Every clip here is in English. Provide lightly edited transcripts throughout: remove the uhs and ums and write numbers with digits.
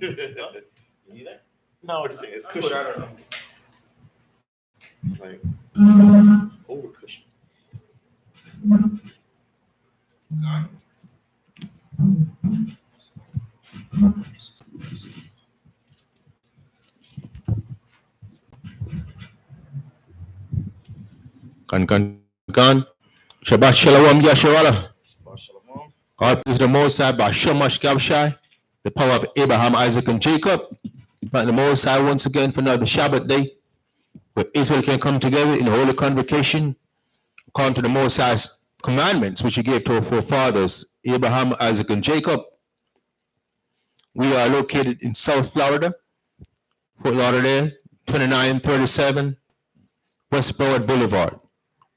You need that? No, it's I put cushion. I don't know. It's like over cushion. Gone? Kan. Shabbat Shalom Yasharala. Shabbat shalom. God is the Most High, Bashamash Gabshai, the power of Abraham, Isaac, and Jacob. Thank the Most High once again for another Shabbat day, where Israel can come together in the holy convocation, according to the Most High's commandments, which he gave to our forefathers, Abraham, Isaac, and Jacob. We are located in South Florida, Fort Lauderdale, 2937 West Broward Boulevard.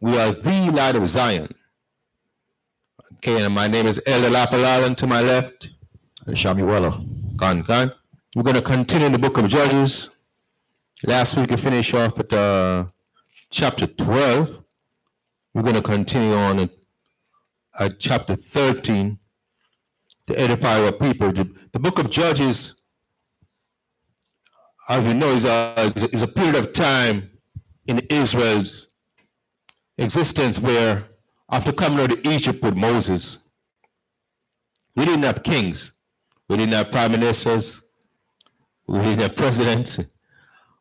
We are the light of Zion. Okay, and my name is Elder Lapalal, and to my left, Shamuela. Khan. We're going to continue in the book of Judges. Last week we finished off at chapter 12. We're going to continue on at chapter 13 to edify our people. The book of Judges, as we know, is a period of time in Israel's existence where, after coming out of Egypt with Moses, we didn't have kings, we didn't have prime ministers, we didn't have presidents.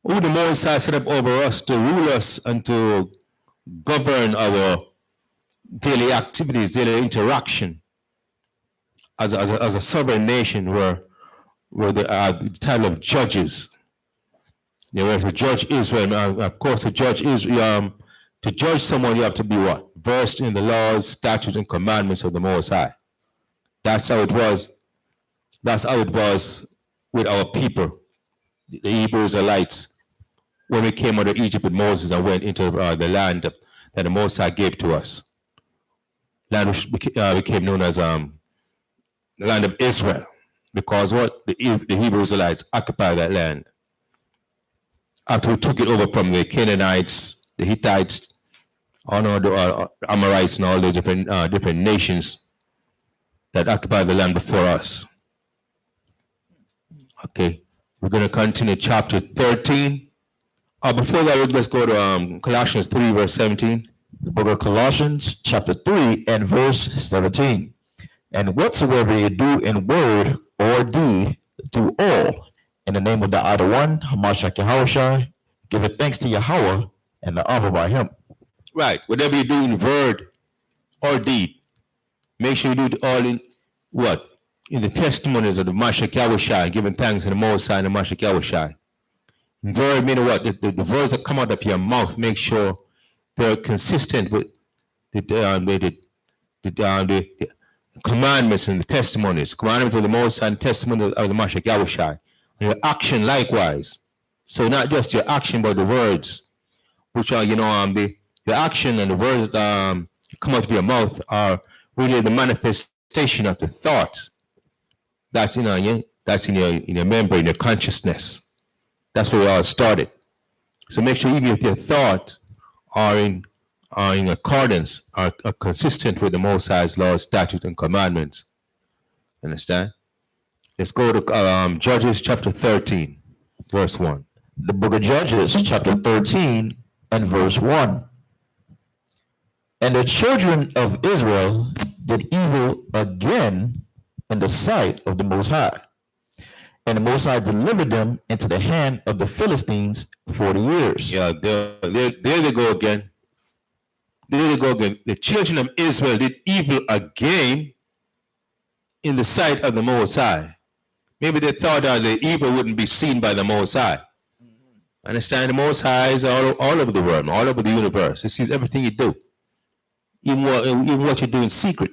Who the Most High set up over us to rule us and to govern our daily activities, daily interaction as a sovereign nation were the title of judges. They were to judge Israel. Of course, to judge Israel, to judge someone, you have to be what? Versed in the laws, statutes, and commandments of the Most High. That's how it was. That's how it was with our people, the Hebrew Israelites, when we came out of Egypt with Moses and went into the land that the Most High gave to us. Land which became known as the land of Israel, because what? The Hebrew Israelites occupied that land. After we took it over from the Canaanites, the Hittites, the Amorites, and all the different nations that occupied the land before us. Okay, we're going to continue chapter 13. Before that, let's go to Colossians 3, verse 17. The book of Colossians, chapter 3, and verse 17. And whatsoever you do in word or deed, do all in the name of the other one, Hamashiach Yahushua, give it thanks to Yahweh and the honor by him. Right, whatever you do in word or deed, make sure you do it all in what? In the testimonies of the Mashiach Yahushua, giving thanks to the Most High and the Mashiach Yahushua. Word meaning what? The words that come out of your mouth, make sure they're consistent with the commandments and the testimonies, commandments of the Most High and testimonies of the Mashiach Yahushua. And your action likewise. So not just your action, but the words, which are, the action and the words that come out of your mouth are really the manifestation of the thoughts that's in your memory, in your consciousness. That's where it all started. So make sure even if your thoughts are in accordance, are consistent with the Most High's laws, statutes, and commandments. Understand? Let's go to Judges chapter 13, verse 1. The book of Judges, chapter 13, and verse 1. And the children of Israel did evil again in the sight of the Most High. And the Most High delivered them into the hand of the Philistines 40 years. Yeah, there they go again. There they go again. The children of Israel did evil again in the sight of the Most High. Maybe they thought that the evil wouldn't be seen by the Most High. Understand? The Most High is all over the world, all over the universe. He sees everything you do, even what you do in secret.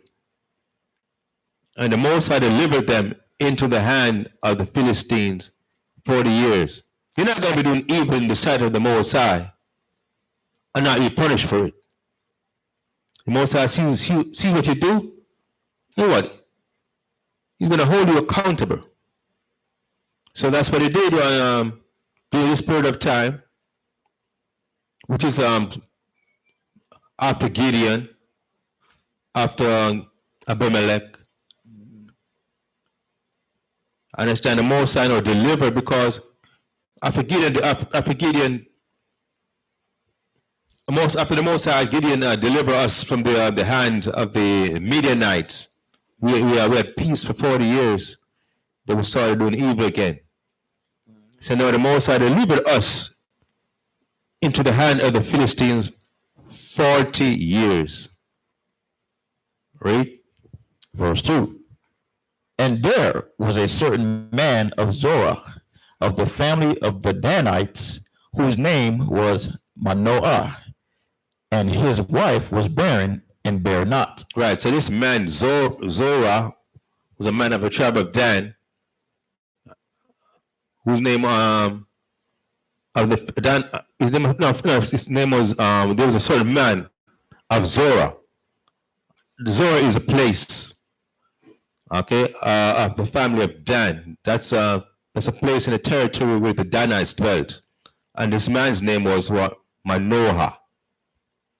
And the Most High delivered them into the hand of the Philistines 40 years. You're not going to be doing evil in the sight of the Most High and not be punished for it. The Most High sees what you do. You know what? He's going to hold you accountable. So that's what he did during this period of time, which is after Gideon, after Abimelech, understand the Most High now delivered, because after Gideon, after the Most High, Gideon delivered us from the hands of the Midianites. We had peace for 40 years. Then we started doing evil again. So now the Most High delivered us into the hand of the Philistines 40 years. Read. Verse 2. And there was a certain man of Zorah, of the family of the Danites, whose name was Manoah, and his wife was barren and bare not. Right, so this man Zorah was a man of the tribe of Dan, whose name his name was there was a certain man of Zorah. Zorah is a place, okay, of the family of Dan. That's a place in the territory where the Danites dwelt, and this man's name was what? Manoah.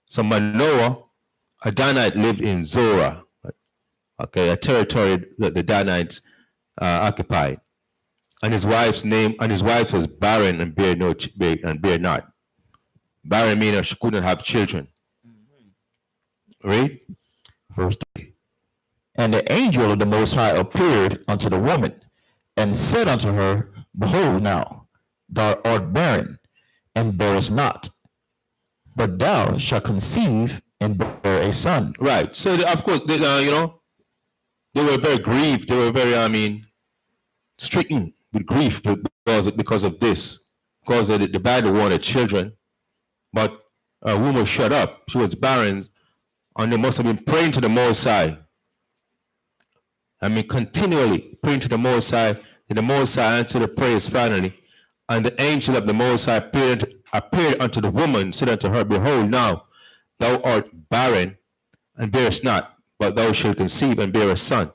So Manoah, a Danite, lived in Zorah, okay, a territory that the Danites occupied. And his wife's was barren and bare not. Barren meaning she couldn't have children. Read. Verse 3. And the angel of the Most High appeared unto the woman, and said unto her, Behold now, thou art barren, and bearest not, but thou shalt conceive and bear a son. Right. So of course, they were very grieved. They were very, stricken with grief because of this, because the Bible wanted children, but a woman shut up. She was barren, and they must have been praying to the Most High. Continually praying to the Most High, and the Most High answered the prayers finally. And the angel of the Most High appeared unto the woman, said unto her, Behold now, thou art barren, and bearest not, but thou shalt conceive and bear a son.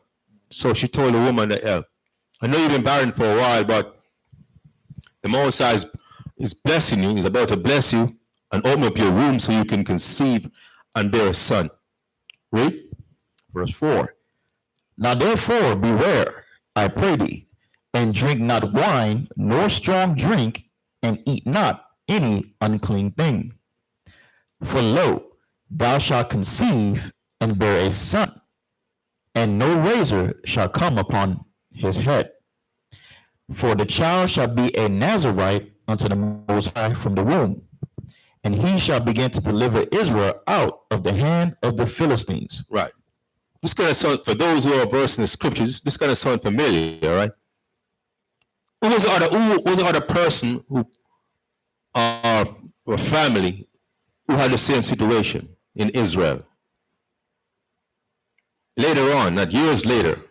So she told the woman that, I know you've been barren for a while, but the Most High is blessing you, he's about to bless you, and open up your womb so you can conceive and bear a son. Read. Verse 4. Now therefore beware, I pray thee, and drink not wine, nor strong drink, and eat not any unclean thing. For lo, thou shalt conceive and bear a son, and no razor shall come upon his head. For the child shall be a Nazarite unto the Most High from the womb, and he shall begin to deliver Israel out of the hand of the Philistines. Right. This kind of sound, for those who are versed in the scriptures, this kind of sound familiar, right? Who was the other person or family who had the same situation in Israel? Later on, not years later.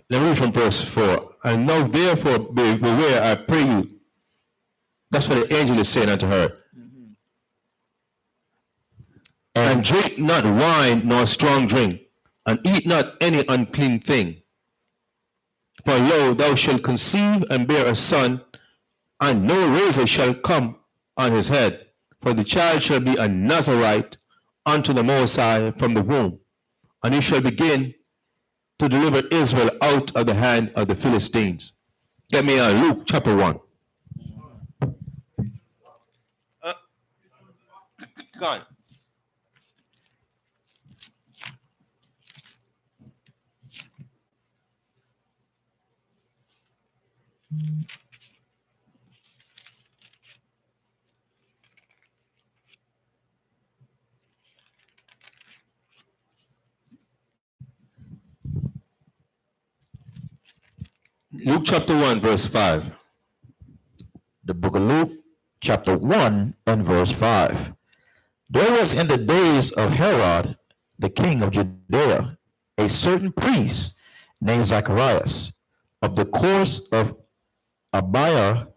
Let me read from verse 4. And now therefore beware, I pray you. That's what the angel is saying unto her. And drink not wine nor strong drink, and eat not any unclean thing. For lo, thou shalt conceive and bear a son, and no razor shall come on his head. For the child shall be a Nazarite unto the Most High from the womb, and he shall begin to deliver Israel out of the hand of the Philistines. Get me Luke chapter 1. Gone. Luke chapter 1, verse 5. The book of Luke, chapter 1 and verse 5. There was in the days of Herod, the king of Judea, a certain priest named Zacharias, of the course of Abiah,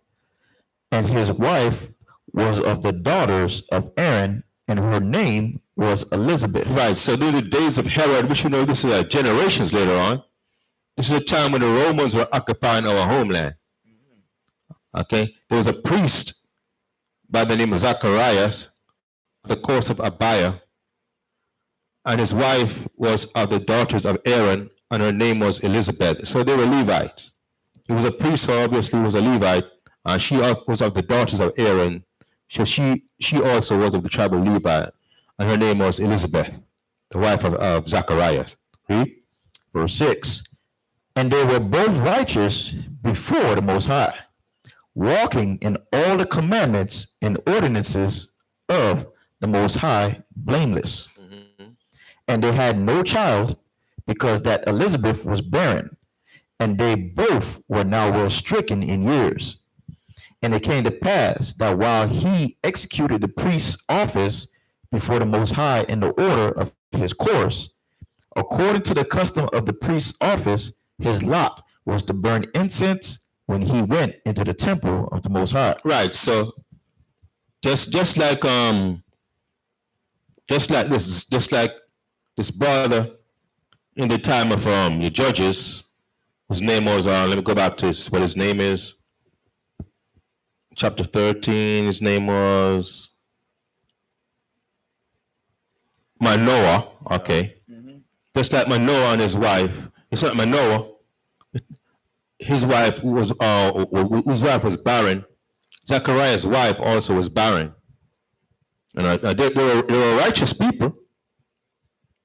and his wife was of the daughters of Aaron, and her name was Elizabeth. Right, so during the days of Herod, which this is generations later on, this is a time when the Romans were occupying our homeland. Okay, there was a priest by the name of Zacharias, the course of Abiah, and his wife was of the daughters of Aaron, and her name was Elizabeth. So they were Levites. He was a priest, so obviously he was a Levite, and she was of the daughters of Aaron. So she also was of the tribe of Levi, and her name was Elizabeth, the wife of Zacharias. Read. Verse 6. And they were both righteous before the Most High, walking in all the commandments and ordinances of the Most High, blameless. Mm-hmm. And they had no child, because that Elizabeth was barren, and they both were now well stricken in years. And it came to pass that while he executed the priest's office before the Most High in the order of his course, according to the custom of the priest's office, his lot was to burn incense when he went into the temple of the Most High. Right. So just like this brother in the time of the judges, whose name was let me go back to what his name is. Chapter 13, his name was Manoah. Okay. Mm-hmm. Just like Manoah and his wife. It's not Manoah. His wife was whose wife was barren. Zacharias' wife also was barren. And they were righteous people.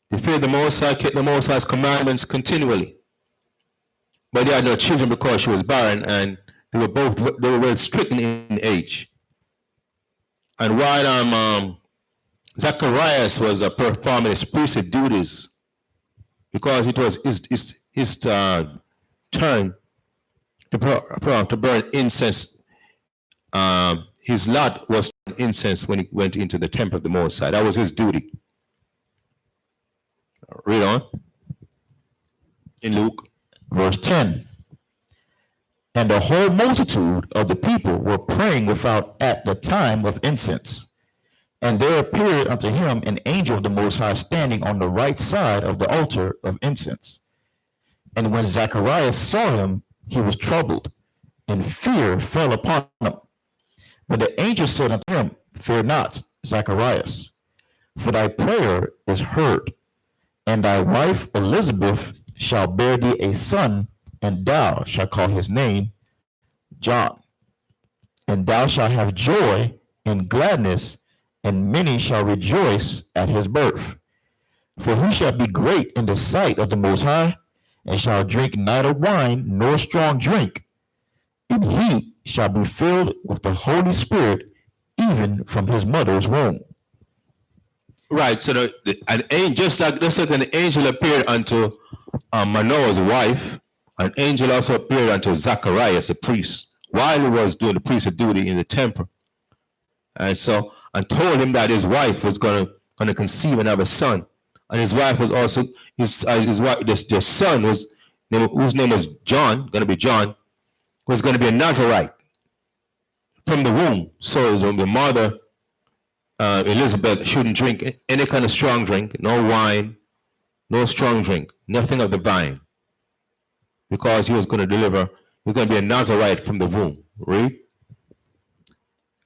They feared the Most High, kept the Most High's commandments continually. But they had no children because she was barren, and they were well stricken in age. And while Zacharias was performing his priestly duties, because it was his turn to burn incense, his lot was incense when he went into the temple of the Most High. That was his duty. Read on. In Luke. Verse 10. And the whole multitude of the people were praying without at the time of incense. And there appeared unto him an angel of the Most High standing on the right side of the altar of incense. And when Zacharias saw him, he was troubled, and fear fell upon him. But the angel said unto him, Fear not, Zacharias, for thy prayer is heard, and thy wife Elizabeth shall bear thee a son, and thou shalt call his name John. And thou shalt have joy and gladness, and many shall rejoice at his birth. For he shall be great in the sight of the Most High, and shall drink neither wine nor strong drink. And he shall be filled with the Holy Spirit, even from his mother's womb. Right. So an angel, just like an angel appeared unto Manoah's wife, an angel also appeared unto Zacharias, the priest, while he was doing the priestly duty in the temple, and told him that his wife was going to conceive and have a son, and his wife was also his wife. Their son whose name was John, going to be John, was going to be a Nazarite from the womb. So the mother Elizabeth shouldn't drink any kind of strong drink, no wine, no strong drink, nothing of the vine, because he was going to be a Nazarite from the womb. Read.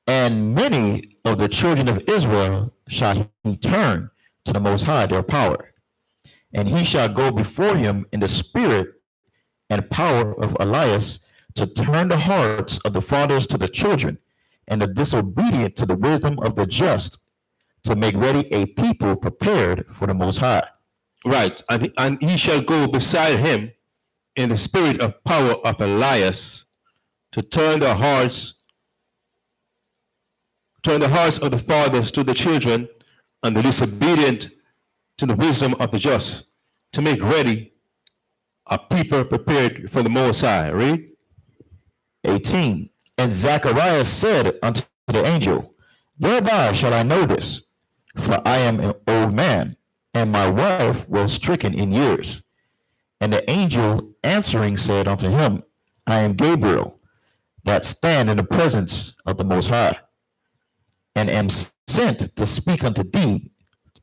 And many of the children of Israel shall he turn to the Most High their power, and he shall go before him in the spirit and power of Elias, to turn the hearts of the fathers to the children, and the disobedient to the wisdom of the just, to make ready a people prepared for the Most High. Right, and he shall go beside him in the spirit of power of Elias, to turn the hearts of the fathers to the children, and the disobedient to the wisdom of the just, to make ready a people prepared for the Most High. Read. 18. And Zacharias said unto the angel, Whereby shall I know this? For I am an old man, and my wife was stricken in years. And the angel answering said unto him, I am Gabriel, that stand in the presence of the Most High, and am sent to speak unto thee,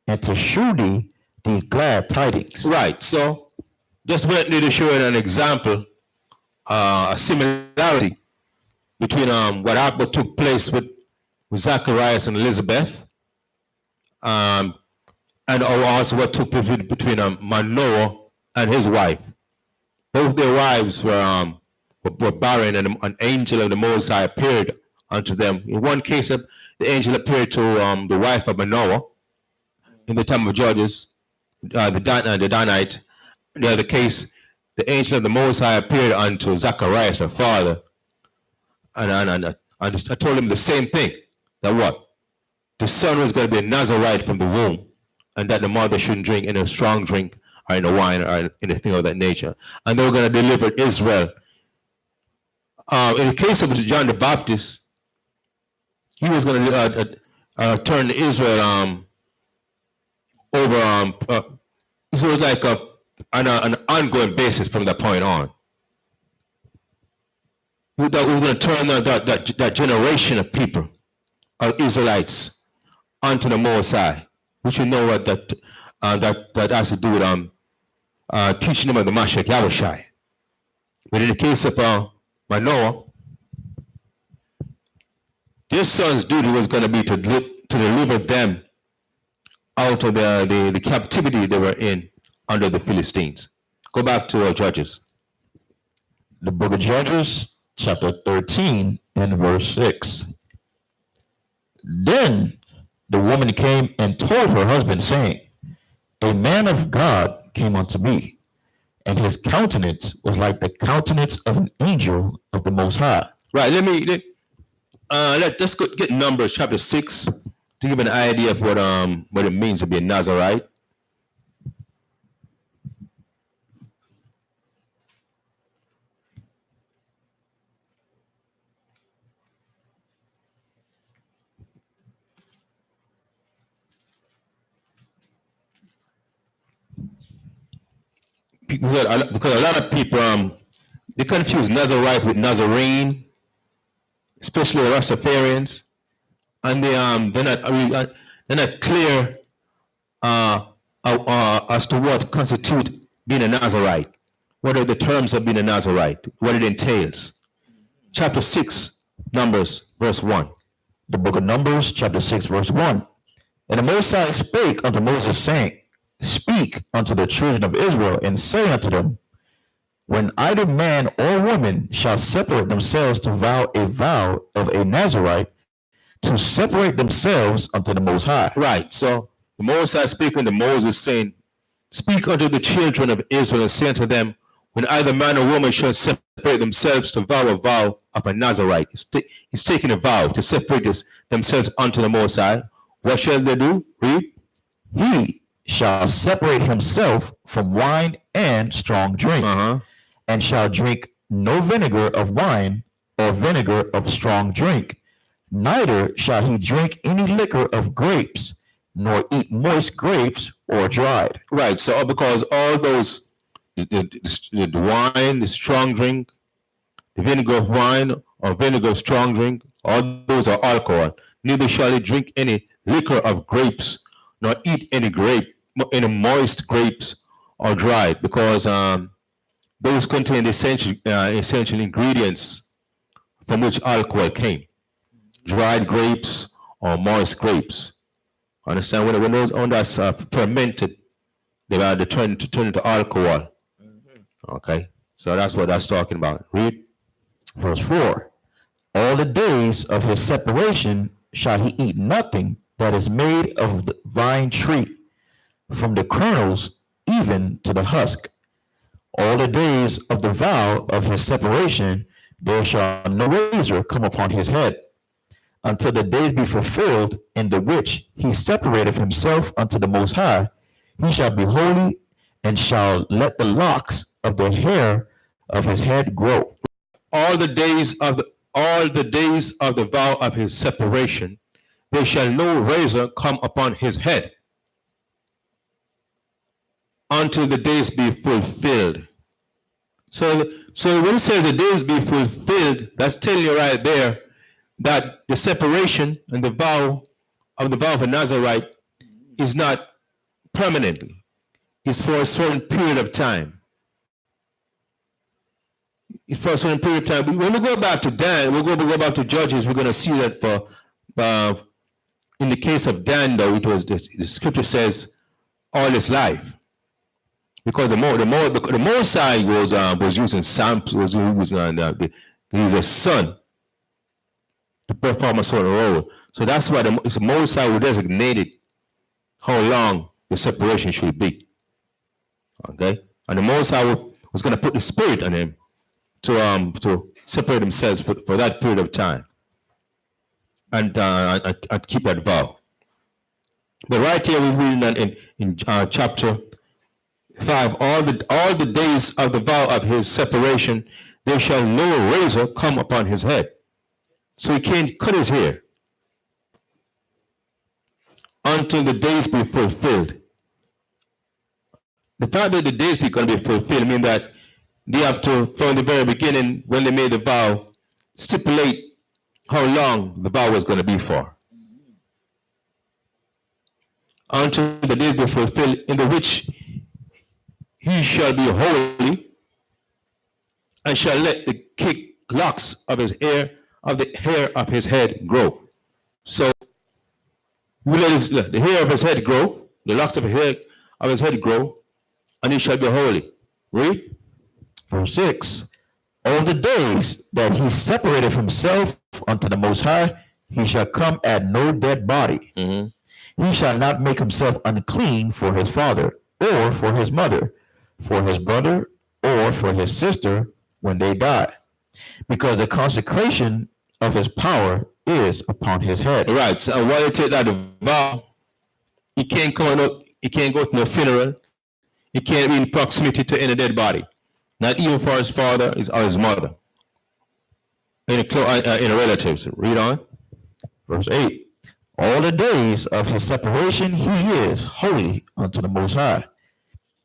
and to shew thee these glad tidings. Right. So just wanted to show an example, a similarity between what took place with Zacharias and Elizabeth, and also what took place between Manoah and his wife. Both their wives were barren, and an angel of the Most High appeared unto them. In one case, the angel appeared to the wife of Manoah in the time of Judges, the Danite. In the other case, the angel of the Most High appeared unto Zacharias, her father, and I told him the same thing, that what? The son was going to be a Nazarite from the womb, and that the mother shouldn't drink any strong drink or in wine or anything of that nature. And they were going to deliver Israel. In the case of John the Baptist, he was going to turn Israel over. It was like on an ongoing basis from that point on. We was going to turn that generation of people, of Israelites, onto the Most High, which you know what that has to do with teaching them of the Mashiach Yahushai. But in the case of Manoah, their son's duty was going to be to deliver them out of the captivity they were in under the Philistines. Go back to Judges. The book of Judges, chapter 13 and verse 6. Then the woman came and told her husband, saying, a man of God came unto me, and his countenance was like the countenance of an angel of the Most High. Right, let's go get Numbers chapter 6 to give an idea of what it means to be a Nazarite. Because a lot of people they confuse Nazarite with Nazarene, especially the Rastafarians, and they're not clear as to what constitutes being a Nazarite. What are the terms of being a Nazarite? What it entails. Chapter 6, Numbers, verse 1. The book of Numbers, chapter 6, verse 1. And the Most High spake unto Moses, saying, speak unto the children of Israel, and say unto them, when either man or woman shall separate themselves to vow a vow of a Nazarite, to separate themselves unto the Most High. Right. So the Most High speaking to Moses, saying, speak unto the children of Israel, and say unto them, when either man or woman shall separate themselves to vow a vow of a Nazarite. He's taking a vow to separate themselves unto the Most High. What shall they do? Read. He shall separate himself from wine and strong drink, and shall drink no vinegar of wine or vinegar of strong drink, neither shall he drink any liquor of grapes, nor eat moist grapes or dried. Right. So because all those, the wine, the strong drink, the vinegar of wine or vinegar of strong drink, all those are alcohol. Neither shall he drink any liquor of grapes, nor eat any moist grapes or dried, because those contain essential ingredients from which alcohol came. Dried grapes or moist grapes. Understand? When those that's fermented, they turn into alcohol. Okay, so that's what that's talking about. Read. Verse 4. All the days of his separation shall he eat nothing that is made of the vine tree, from the kernels even to the husk. All the days of the vow of his separation there shall no razor come upon his head, until the days be fulfilled in the which he separated himself unto the Most High. He shall be holy, and shall let the locks of the hair of his head grow. All the days of the vow of his separation, there shall no razor come upon his head, until the days be fulfilled. So when it says the days be fulfilled, that's telling you right there that the separation and the vow of a Nazarite is not permanently. It's for a certain period of time. It's for a certain period of time. When we go back to Dan, we'll go back to Judges, we're going to see that in the case of Dan, though, it was the scripture says all his life. because the Mosai was using samples, he's a son to perform a certain role. So that's why the Mosai who designated how long the separation should be. Okay, and the Mosai was going to put the spirit on him to separate themselves for that period of time and keep that vow. But right here we're reading in chapter 5, all the days of the vow of his separation, there shall no razor come upon his head. So he can't cut his hair until the days be fulfilled. The fact that the days be going to be fulfilled means that they have to, from the very beginning, when they made the vow, stipulate how long the vow was going to be for. Until the days be fulfilled, in the which he shall be holy, and shall let the thick locks of his hair, of the hair of his head grow. So we let the hair of his head grow, the locks of his head grow, and he shall be holy. Read. Verse 6. All the days that he separated himself unto the Most High, he shall come at no dead body. Mm-hmm. He shall not make himself unclean for his father, or for his mother, for his brother, or for his sister, when they die, because the consecration of his power is upon his head. Right. So while you take that vow, he can't go to no funeral. He can't be in proximity to any dead body, not even for his father or his mother, any relatives. Read on. Verse 8. All the days of his separation he is holy unto the Most High.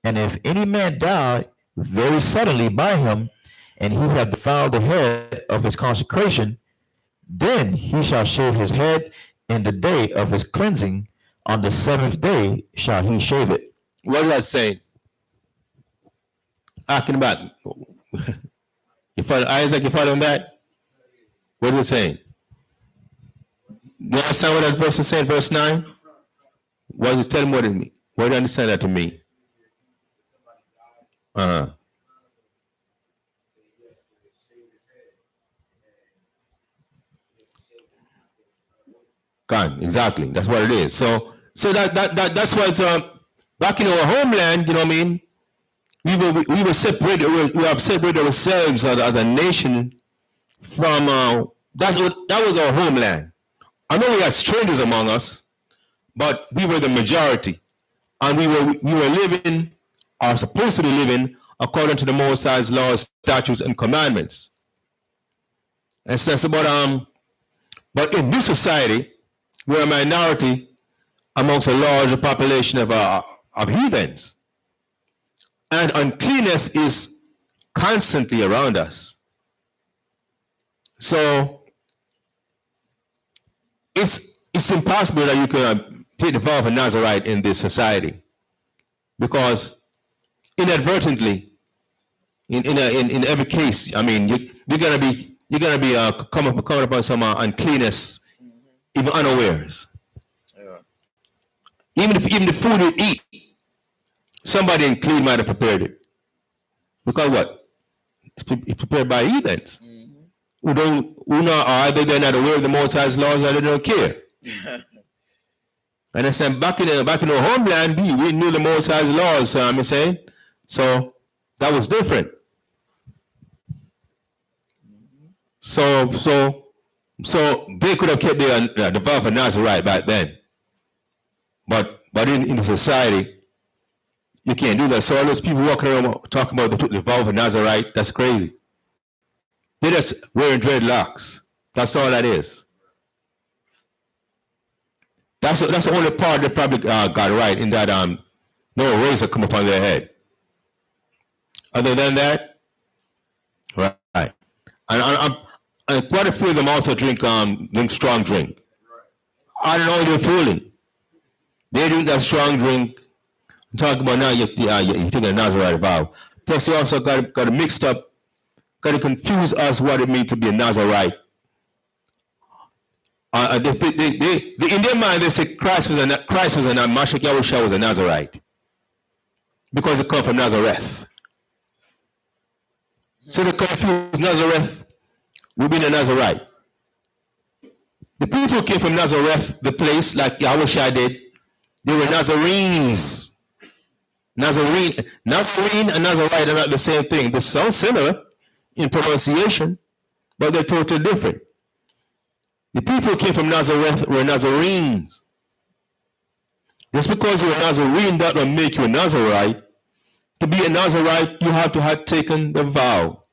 And if any man die very suddenly by him, and he hath defiled the head of his consecration, then he shall shave his head in the day of his cleansing. On the 7th day shall he shave it. What is that saying? Asking about, you follow Isaac, you follow that? What is it saying? You understand what that verse is saying, verse 9? What does it tell me what it means? What do you understand that to mean? Gone, exactly. That's what it is. So that's why it's back in our homeland, you know what I mean? We were separated. We have separated ourselves as a nation from that was our homeland. I know we had strangers among us, but we were the majority, and we were living, or supposed to be living, according to the Most High's laws, statutes, and commandments. And so, but in this society, we're a minority amongst a larger population of heathens, and uncleanness is constantly around us. So it's impossible that you can take the vow of a Nazarite in this society, because inadvertently, in every case, I mean, you're gonna be coming upon some uncleanness, even unawares. Yeah. Even the food you eat, somebody unclean might have prepared it, because what? It's prepared by heathens. Who either they're not aware of the Most High's laws or they don't care. And I said, back in our homeland, we knew the Most High's laws, I'm saying. So that was different. So they could have kept the vow of Nazarite back then. But in the society, you can't do that. So all those people walking around talking about the vow of Nazarite, that's crazy. They're just wearing dreadlocks. That's all that is. That's the only part they probably got right, in that no razor come upon their head. Other than that, right. And quite a few of them also drink strong drink. I don't know, they're fooling. They drink that strong drink. I'm talking about now you're taking a Nazarite vow. Plus you also got it mixed up. Got to confuse us what it means to be a Nazarite. In their mind, they say Christ was a Mashiach Yahushua was a Nazarite. because they come from Nazareth. So they confuse Nazareth with being a Nazarite. The people who came from Nazareth, the place like Yahushua did, they were Nazarenes. Nazarene and Nazarite are not the same thing. They sound similar in pronunciation, but they're totally different. The people who came from Nazareth were Nazarenes. Just because you're a Nazarene, that will make you a Nazarite. To be a Nazarite, you have to have taken the vow,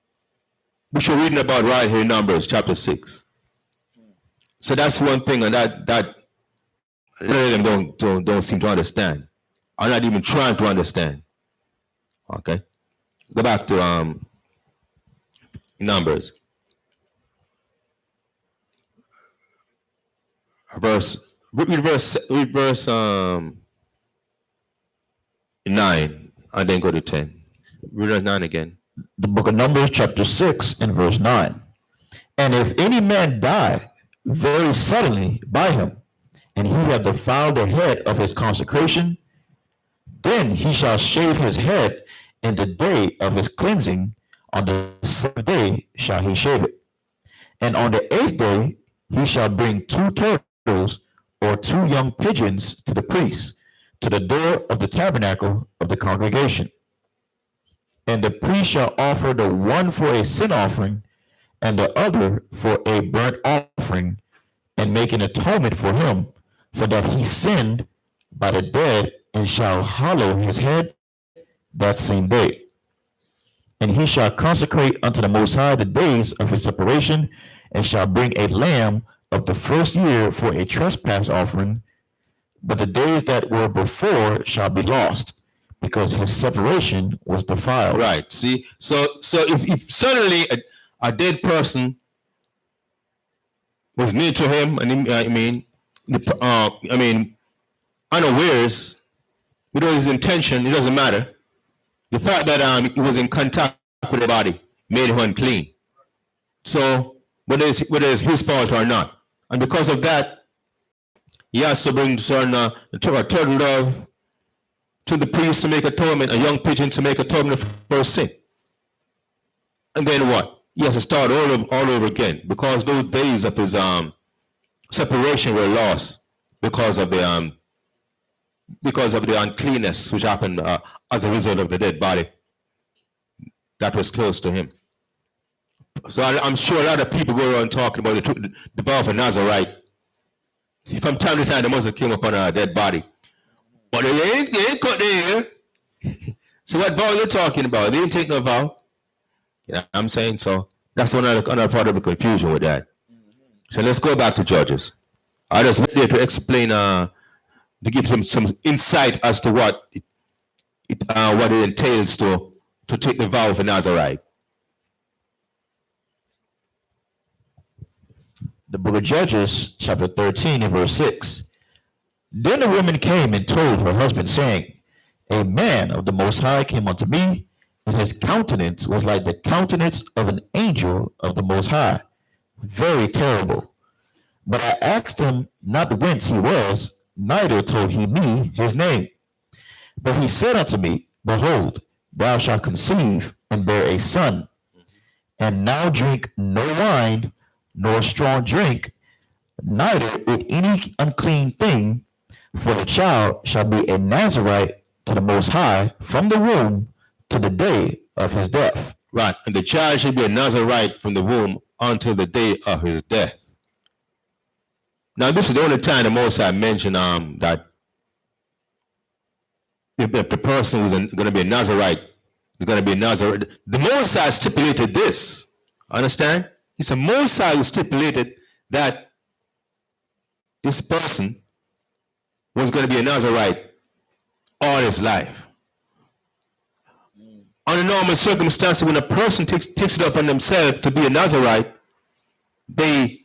which we're reading about right here in Numbers chapter 6. So that's one thing, and that a lot of them don't seem to understand. I'm not even trying to understand. Okay, go back to Numbers, read verse 9, and then go to 10. Read verse 9 again. The book of Numbers, chapter 6, and verse 9. And if any man die very suddenly by him, and he have defiled the head of his consecration, then he shall shave his head in the day of his cleansing. On the 7th day shall he shave it. And on the 8th day he shall bring 2 turtles or 2 young pigeons to the priest, to the door of the tabernacle of the congregation. And the priest shall offer the one for a sin offering, and the other for a burnt offering, and make an atonement for him, for that he sinned by the dead, and shall hallow his head that same day. And he shall consecrate unto the Most High the days of his separation, and shall bring a lamb of the first year for a trespass offering, but the days that were before shall be lost, because his separation was defiled. Right. See, so if suddenly a dead person was near to him, and unawares, without his intention, it doesn't matter. The fact that he was in contact with the body made him unclean. So whether it's his fault or not, and because of that, he has to bring a turtle dove to the priest to make atonement, a young pigeon to make atonement for sin. And then what? He has to start all over again, because those days of his separation were lost because of the uncleanness which happened as a result of the dead body that was close to him. So I'm sure a lot of people go around talking about the vow of a Nazarite. From time to time, they must have came upon a dead body. But they ain't cut their hair. So what vow are they talking about? They didn't take no vow. You know what I'm saying? So that's another part of the confusion with that. So let's go back to Judges. I just went there to explain, to give them some insight as to what it entails to take the vow of a Nazarite. The book of Judges, chapter 13, and verse 6. Then the woman came and told her husband, saying, A man of the Most High came unto me, and his countenance was like the countenance of an angel of the Most High, very terrible. But I asked him not whence he was, neither told he me his name. But he said unto me, Behold, thou shalt conceive and bear a son, and now drink no wine, nor strong drink, neither eat any unclean thing, for the child shall be a Nazarite to the Most High from the womb to the day of his death. Right, and the child shall be a Nazarite from the womb until the day of his death. Now, this is the only time the Most High mentioned that if the person who's going to be a Nazarite is going to be a Nazarite. The Most High stipulated this. Understand? It's a Most High who stipulated that this person was going to be a Nazarite all his life. Under normal circumstances, when a person takes it upon themselves to be a Nazarite, they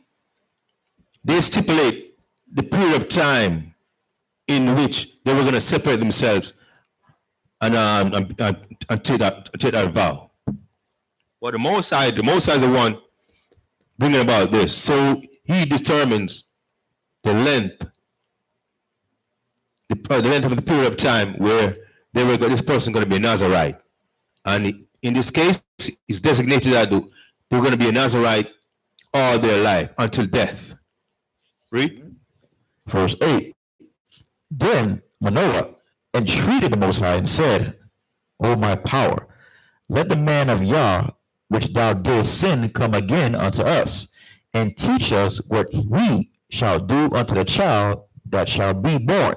stipulate the period of time in which they were going to separate themselves and take that vow. Well, the Most High is the one bringing about this. So he determines the length of the period of time where this person going to be a Nazarite. And in this case, it's designated that they're going to be a Nazarite all their life until death. Read. Verse 8. Then Manoah entreated the Most High and said, O my power, let the man of Yah, which thou didst send, come again unto us, and teach us what we shall do unto the child that shall be born.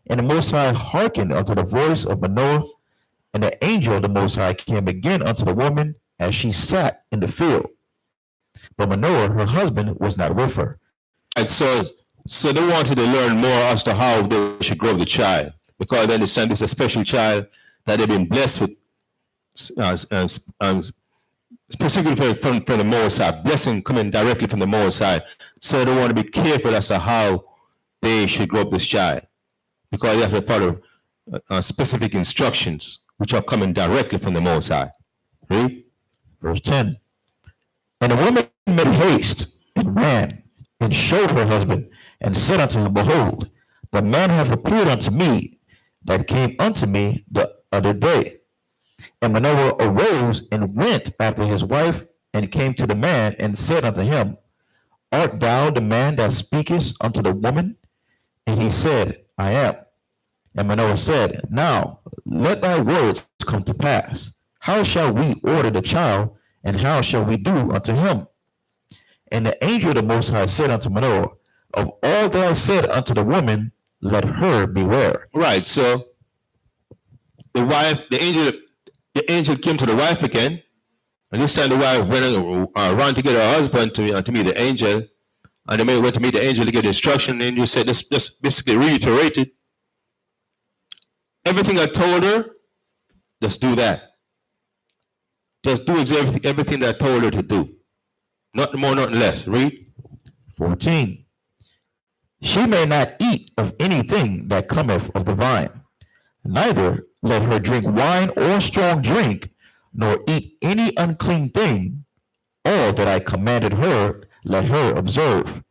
And the Most High hearkened unto the voice of Manoah, and the angel of the Most High came again unto the woman as she sat in the field. But Manoah, her husband, was not with her. And so they wanted to learn more as to how they should grow up the child, because they understand this is a special child that they've been blessed with, specifically from the Most High, blessing coming directly from the Most High. So they want to be careful as to how they should grow up this child, because they have to follow specific instructions which are coming directly from the Most High. Read. Verse 10. And the woman made haste and ran and showed her husband and said unto him, Behold, the man hath appeared unto me that came unto me the other day. And Manoah arose and went after his wife and came to the man and said unto him, Art thou the man that speakest unto the woman? And he said, I am. And Manoah said, Now let thy words come to pass. How shall we order the child, and how shall we do unto him? And the angel of the Most High said unto Manoah, Of all that I said unto the woman, let her beware. Right. So the angel came to the wife again, and this time the wife ran to get her husband to meet the angel, and the man went to meet the angel to get instruction. And the angel said, just basically reiterated everything I told her. Just do that. Just do everything that I told her to do. Nothing more, nothing less. Read. 14. She may not eat of anything that cometh of the vine, neither let her drink wine or strong drink, nor eat any unclean thing. All that I commanded her, let her observe.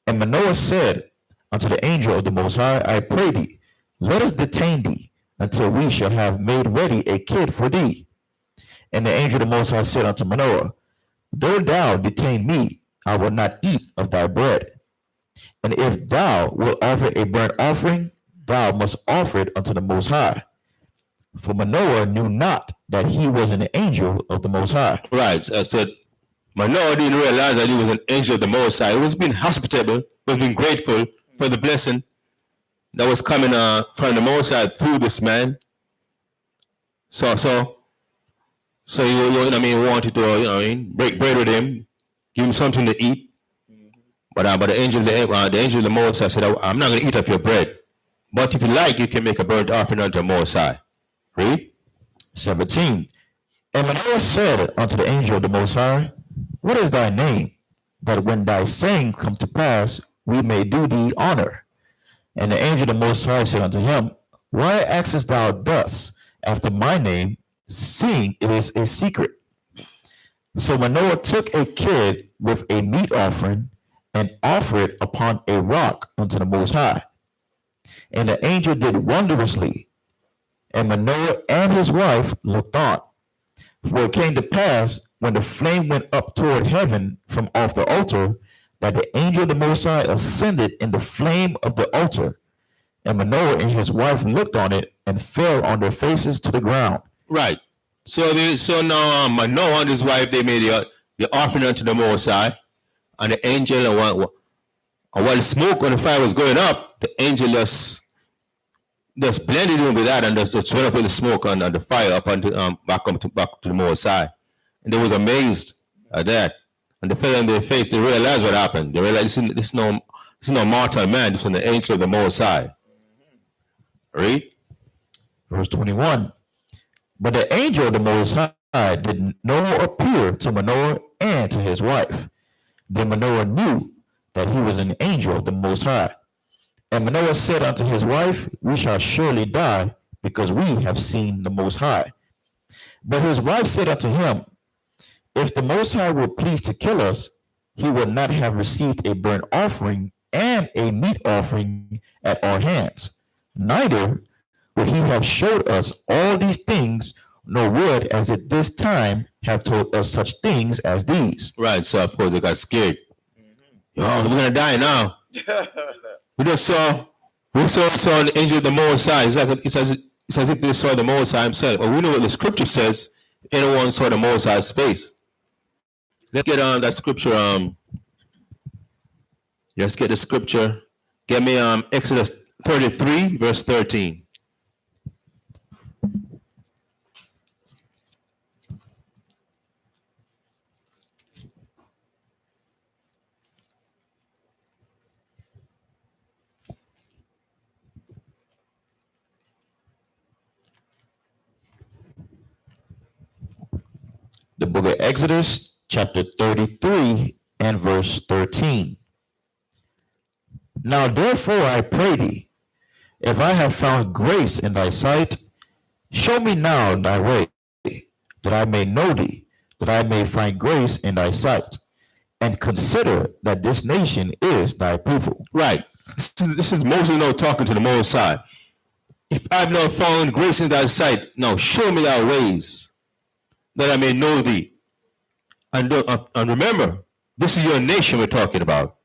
And Manoah said unto the angel of the Most High, I pray thee, let us detain thee until we shall have made ready a kid for thee. And the angel of the Most High said unto Manoah, Though thou detain me, I will not eat of thy bread. And if thou wilt offer a burnt offering, thou must offer it unto the Most High. For Manoah knew not that he was an angel of the Most High. Right. So Manoah didn't realize that he was an angel of the Most High. He was being hospitable, was being grateful for the blessing that was coming from the Most High through this man. So he wanted to, break bread with him, give him something to eat. But the angel of the Most High said, I'm not going to eat up your bread. But if you like, you can make a burnt offering unto the Most High. Read. 17. And Manoah said unto the angel of the Most High, What is thy name, that when thy saying come to pass, we may do thee honor? And the angel of the Most High said unto him, Why askest thou thus after my name, seeing it is a secret? So Manoah took a kid with a meat offering and offered it upon a rock unto the Most High. And the angel did wondrously, and Manoah and his wife looked on. For it came to pass, when the flame went up toward heaven from off the altar, that the angel of the Most High ascended in the flame of the altar. And Manoah and his wife looked on it and fell on their faces to the ground. Right. So now Manoah and his wife, they made the offering unto the Most High. And the angel, and while the smoke on the fire was going up, the angel just blended in with that and just went up with the smoke and the fire up unto back to the Most High. And they was amazed at that. And they fell on their face. They realized what happened. They realized this is no mortal man. This is an angel of the Most High. Read. Verse 21. But the angel of the Most High did no appear to Manoah and to his wife. Then Manoah knew that he was an angel of the Most High. And Manoah said unto his wife, We shall surely die, because we have seen the Most High. But his wife said unto him, If the Most High were pleased to kill us, he would not have received a burnt offering and a meat offering at our hands. Neither would he have showed us all these things, nor would, as at this time, have told us such things as these. Right. So of course they got scared. Oh, we're gonna die now. We just saw an angel of the Most High. It's as if they saw the Most High himself. But we know what the scripture says. Anyone saw the Most High's face. Let's get on that scripture. Let's get the scripture. Get me Exodus 33, verse 13. The book of Exodus, chapter 33, and verse 13. Now therefore I pray thee, if I have found grace in thy sight, show me now thy way, that I may know thee, that I may find grace in thy sight, and consider that this nation is thy people. Right. This is Moses now talking to the Most High. If I've not found grace in thy sight, now show me thy ways, that I may know thee. And remember, this is your nation we're talking about.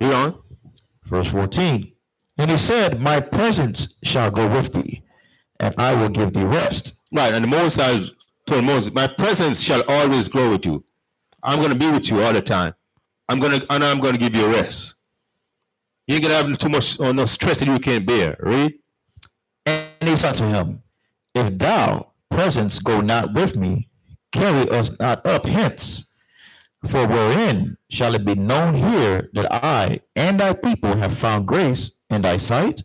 Read on. Verse 14. And he said, my presence shall go with thee, and I will give thee rest. Right. And the Most High told Moses, my presence shall always go with you. I'm going to be with you all the time. I'm going to give you rest. You ain't going to have too much or no stress that you can't bear. Read. And he said to him, if thou presence go not with me, carry us not up hence. For wherein shall it be known here that I and thy people have found grace in thy sight?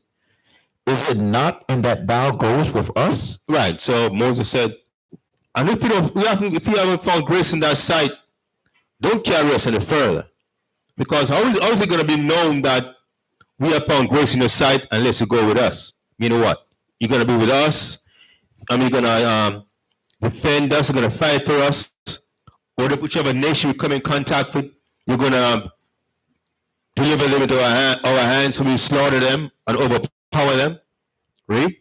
Is it not in that thou goest with us? Right. So Moses said, and if you haven't found grace in thy sight, don't carry us any further. Because how is it going to be known that we have found grace in your sight unless you go with us? You know what? You're going to be with us. You're going to defend us. You're going to fight for us. Or whichever nation we come in contact with, you're going to deliver them into our hands, so we slaughter them and overpower them. Read.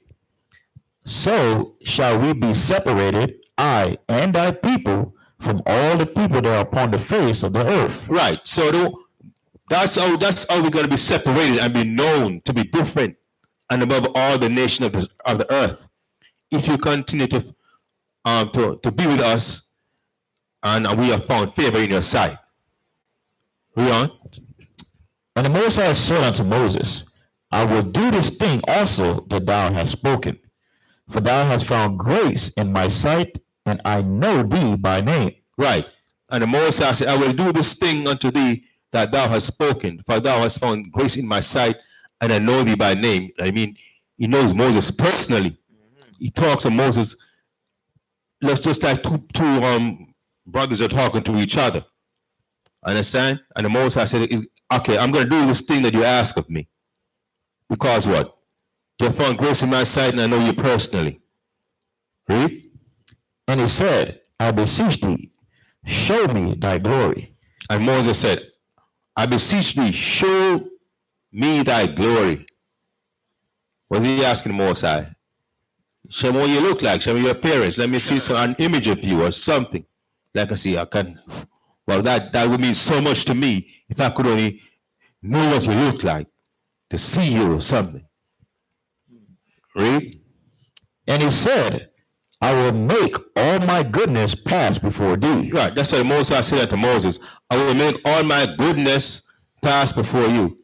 So shall we be separated, I and thy people, from all the people that are upon the face of the earth. Right. So that's how we're going to be separated and be known to be different and above all the nation of the earth. If you continue to be with us, and we have found favor in your sight. Read on. And the Most High said unto Moses, I will do this thing also that thou hast spoken, for thou hast found grace in my sight, and I know thee by name. Right. And the Most High said, I will do this thing unto thee that thou hast spoken, for thou hast found grace in my sight, and I know thee by name. I mean, he knows Moses personally. He talks to Moses. Let's just like two brothers are talking to each other. Understand? And the Most High said, okay, I'm going to do this thing that you ask of me. Because what? You have found grace in my sight, and I know you personally. Read. And he said, I beseech thee, show me thy glory. And Moses said, I beseech thee, show me thy glory. What's he asking the Most High? Show me what you look like. Show me your appearance. Let me see an image of you or something. Like I see, well, that would mean so much to me if I could only know what you look like, to see you or something. Read. And he said, I will make all my goodness pass before thee. Right, that's what Moses said to Moses. I will make all my goodness pass before you.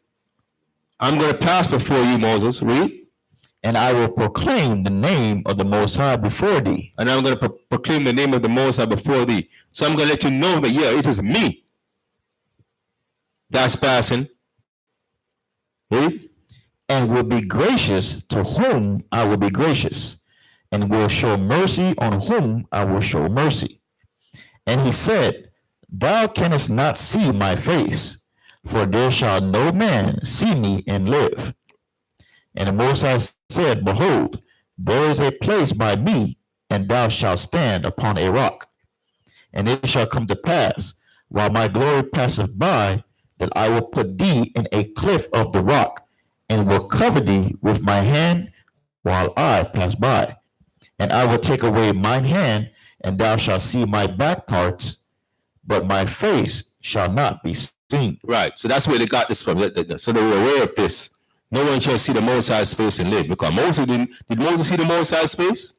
I'm going to pass before you, Moses. Read. And I will proclaim the name of the Most High before thee. And I'm going to proclaim the name of the Most High before thee. So I'm going to let you know that, yeah, it is me that's passing. Read. And will be gracious to whom I will be gracious, and will show mercy on whom I will show mercy. And he said, thou canst not see my face, for there shall no man see me and live. And the Most High said, behold, there is a place by me, and thou shalt stand upon a rock. And it shall come to pass, while my glory passeth by, that I will put thee in a cliff of the rock, and will cover thee with my hand while I pass by. And I will take away mine hand, and thou shalt see my back parts, but my face shall not be seen. Right. So that's where they got this from. So they were aware of this. No one shall see the Most High's face and live. Because Moses did Moses see the Most High's face?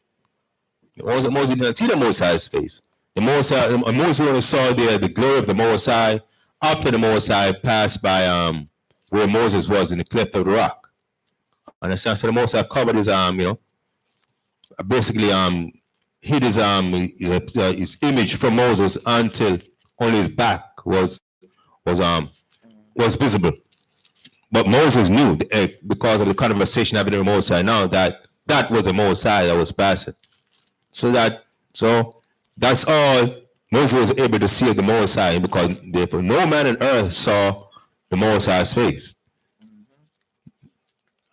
Moses didn't see the Most High's face. Moses only saw the glory of the Most High after the Most High passed by where Moses was in the cleft of the rock. Understand? So the Most High covered his basically hid his image from Moses until only his back was visible. But Moses knew because of the conversation happening with Moses now that was the Most High that was passing. So that's all Moses was able to see of the Most High, because therefore no man on earth saw the Most High's face.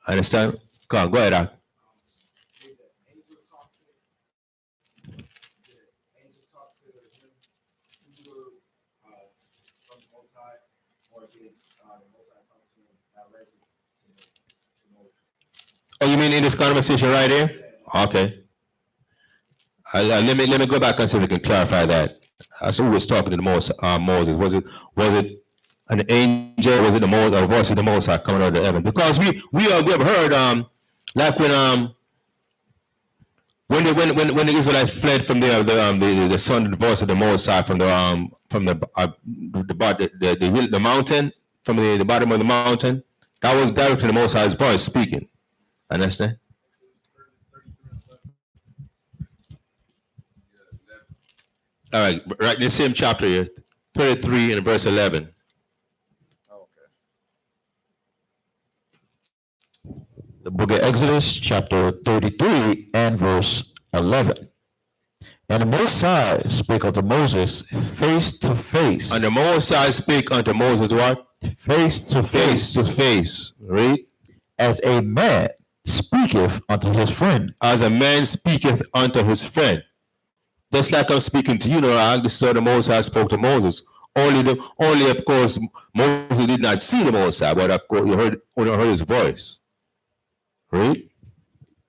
Understand? Go ahead, Al. Oh, you mean in this conversation right here? Okay. Let me go back and see if we can clarify that. So who was talking to the Moses? Was it an angel? Was it the Moses, or was it the Most High coming out of the heaven? Because we have heard like when the Israelites fled from the son of the voice of the Most High from the mountain, from the bottom of the mountain, that was directly the Most High's voice speaking. Understand? All right, right in the same chapter here, 33 and verse 11. The book of Exodus, chapter 33 and verse 11. And the Most High spake unto Moses face to face. And the Most High spake unto Moses what? Face to face. Face to face. Read. As a man speaketh unto his friend. As a man speaketh unto his friend. Just like I'm speaking to you now, this is how the Most High spoke to Moses. Only of course, Moses did not see the Most High, but of course you only heard his voice. Right?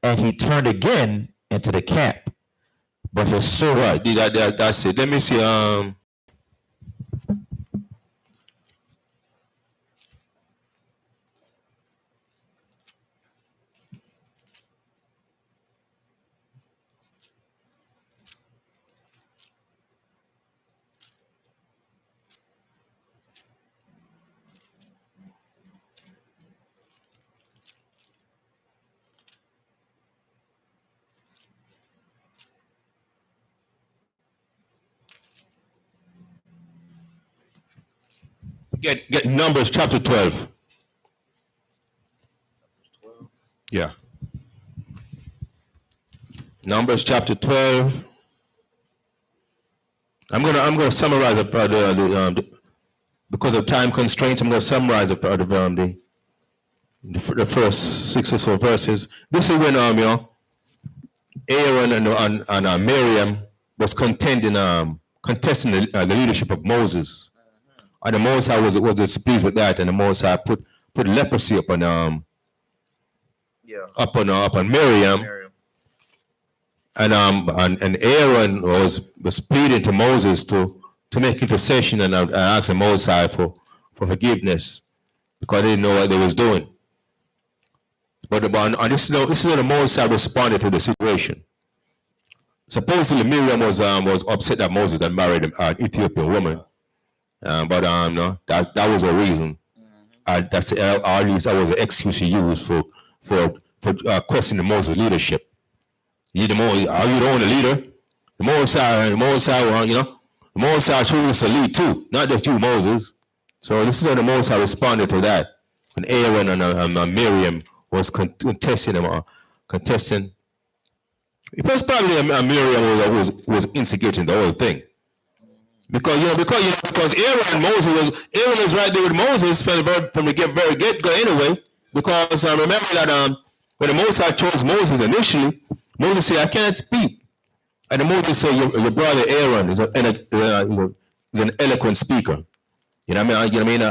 And he turned again into the camp. But his servant. Right, that's it. Let me see. Get Numbers chapter 12. Yeah. Numbers chapter 12. I'm gonna summarize it for because of time constraints. I'm gonna summarize it for the first 6 or so verses. This is when Aaron and Miriam was contesting the leadership of Moses. And the Most High was displeased with that, and the Most High put leprosy upon Miriam. And Aaron was pleading to Moses to make intercession and asking Most High for forgiveness, because they didn't know what they was doing. But this is how the Most High responded to the situation. Supposedly Miriam was upset that Moses had married an Ethiopian woman. But no, that was a reason. That's at least that was an excuse he used for questioning Moses' leadership. Are you the only leader? The Most High, the Most High chose us to lead too, not just you, Moses. So this is how the Most High responded to that. When Aaron and Miriam was contesting. It was probably Miriam was instigating the whole thing. Because Aaron was right there with Moses from the very get-go anyway. Because remember that when the Most High chose Moses initially, Moses said, "I cannot speak," and the Moses said, "Your brother Aaron is an eloquent speaker." You know what I mean?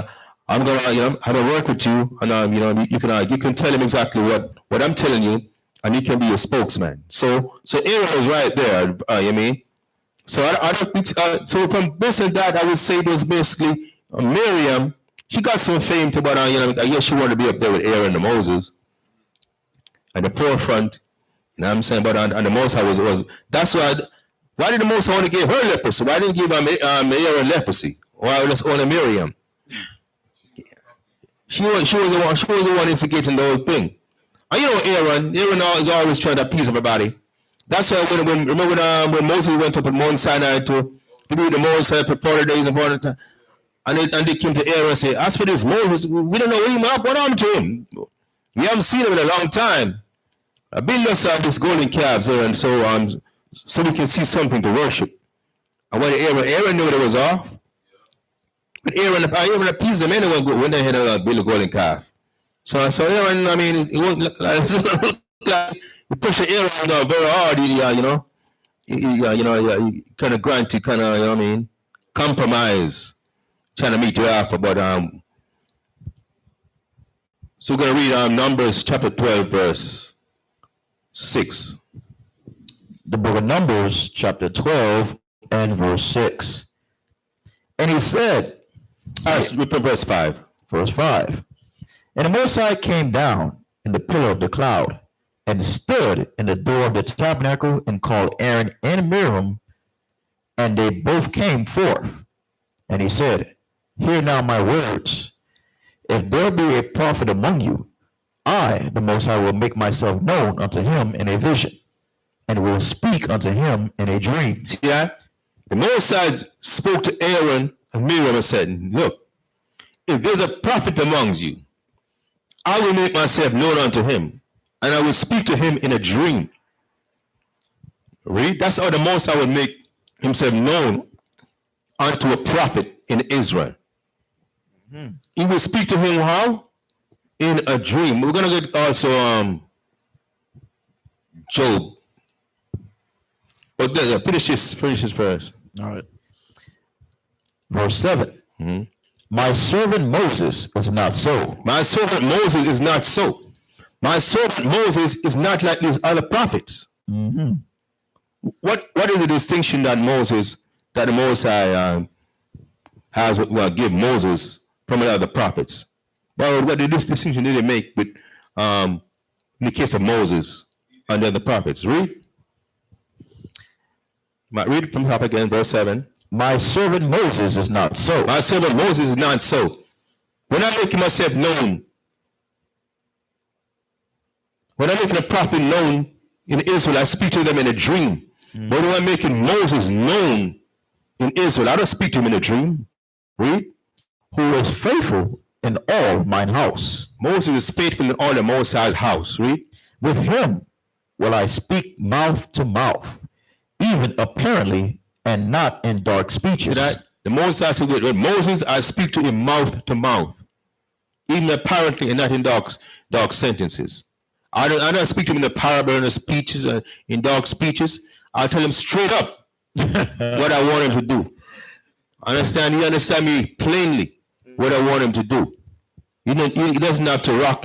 I'm gonna have a work with you, and you can tell him exactly what I'm telling you, and he can be your spokesman. So Aaron was right there. You mean? So I don't think. So from this and that, I would say it was basically Miriam. She got some fame to, but I guess she wanted to be up there with Aaron and Moses at the forefront. You know what I'm saying? But on the Most High was that's why. Why did the Most High only give her leprosy? Why didn't he give Aaron leprosy? Why just only Miriam? She was the one instigating the whole thing. And Aaron is always trying to appease everybody. That's why when Moses went up at Mount Sinai to be with the Moses for 40 days and 40 times, and they came to Aaron and said, as for this Moses, we don't know what happened to him. We haven't seen him in a long time. Build us this golden calves, Aaron, so we can see something to worship. And when Aaron knew it was off, but Aaron appeased them anyway when they had to build a golden calf. So Aaron, I mean, it wasn't like you push Aaron very hard. He kind of grant to kind of, compromise, trying to meet you half. But so we're gonna read Numbers chapter 12, verse 6. The book of Numbers, chapter 12, and verse 6. And he said, verse 5. Verse 5. And the Most High came down in the pillar of the cloud, and stood in the door of the tabernacle, and called Aaron and Miriam, and they both came forth. And he said, hear now my words. If there be a prophet among you, I, the Most High, will make myself known unto him in a vision, and will speak unto him in a dream. See that? The Most High spoke to Aaron and Miriam and said, look, if there's a prophet amongst you, I will make myself known unto him, and I will speak to him in a dream. Read? That's how the Most High will make himself known unto a prophet in Israel. Mm-hmm. He will speak to him how? In a dream. We're going to get also Job. But finish this first. All right. Verse 7. Mm-hmm. My servant Moses is not so. My servant Moses is not so. My servant Moses is not like these other prophets. Mm-hmm. What is the distinction that the Most High has give Moses from the other prophets? Well, what this distinction did it make with in the case of Moses and the other prophets? Read from the top again, verse 7. My servant Moses is not so. My servant Moses is not so. When I make myself known, when I'm making a prophet known in Israel, I speak to them in a dream. Mm-hmm. But when I'm making Moses known in Israel, I don't speak to him in a dream. Read. Who is faithful in all mine house. Moses is faithful in all the Most High's house. Read. With him will I speak mouth to mouth, even apparently, and not in dark speeches. See that? The Most High said, with Moses, I speak to him mouth to mouth, even apparently, and not in dark sentences. I don't speak to him in the parable and the speeches, in dark speeches. I tell him straight up what I want him to do. Understand? He understand me plainly what I want him to do. He doesn't have to rock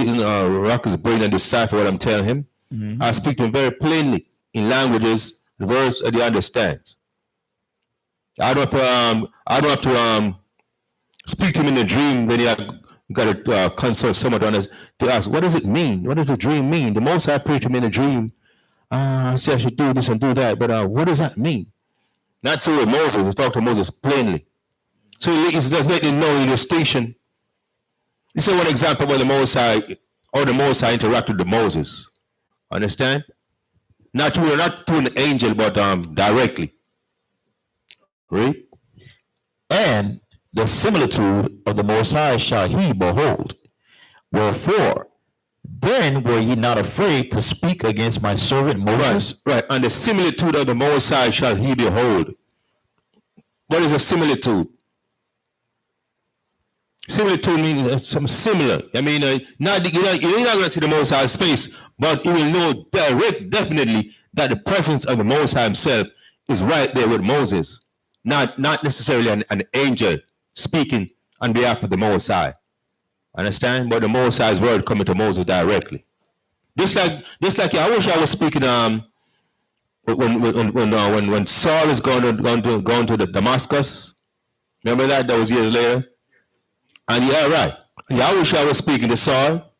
his brain and decipher what I'm telling him. Mm-hmm. I speak to him very plainly in languages, the words that he understands. I don't have to speak to him in a dream. Then you got to consult someone to ask, what does it mean? What does a dream mean? The Most High prayed to him in a dream. I say I should do this and do that, but what does that mean? Not so with Moses. He's talking to Moses plainly. So he's just letting him know in your station. This is one example where the Most High interacted with Moses. Understand? Not through an angel, but directly. Right? And the similitude of the Most High shall he behold. Wherefore, then were ye not afraid to speak against my servant Moses? Right. And the similitude of the Most High shall he behold. What is a similitude? Similitude means something similar. I mean, you're not going to see the Most High's face, but you will know definitely that the presence of the Most High himself is right there with Moses. Not necessarily an angel speaking on behalf of the Most High. Understand? But the Most High's word coming to Moses directly. Just like I wish I was speaking when Saul is going to the Damascus. Remember that? That was years later. And yeah, right. Yahushua was speaking to Saul.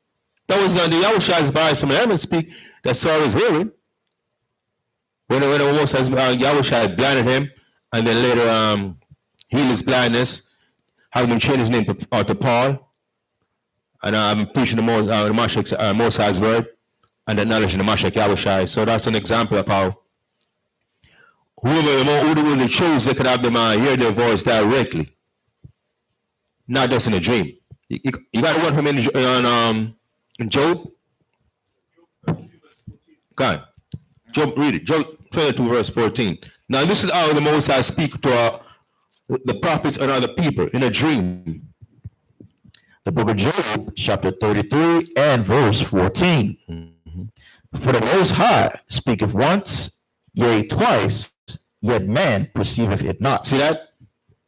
That was under Yahushua's voice from heaven speak that Saul was hearing. When almost Yahushua had blinded him, and then later healed his blindness, having him change his name to Paul. And I've been preaching the Most High's word and the knowledge of the Mashiach Yahushua. So that's an example of how whoever chose, they could have them hear their voice directly, not just in a dream. You got one from in Job. God, Job, read it. Job 22 verse 14. Now this is how the Most High speak to the prophets and other people in a dream. The book of Job, chapter 33 and verse 14. Mm-hmm. For the Most High speaketh once, yea, twice, yet man perceiveth it not. See that?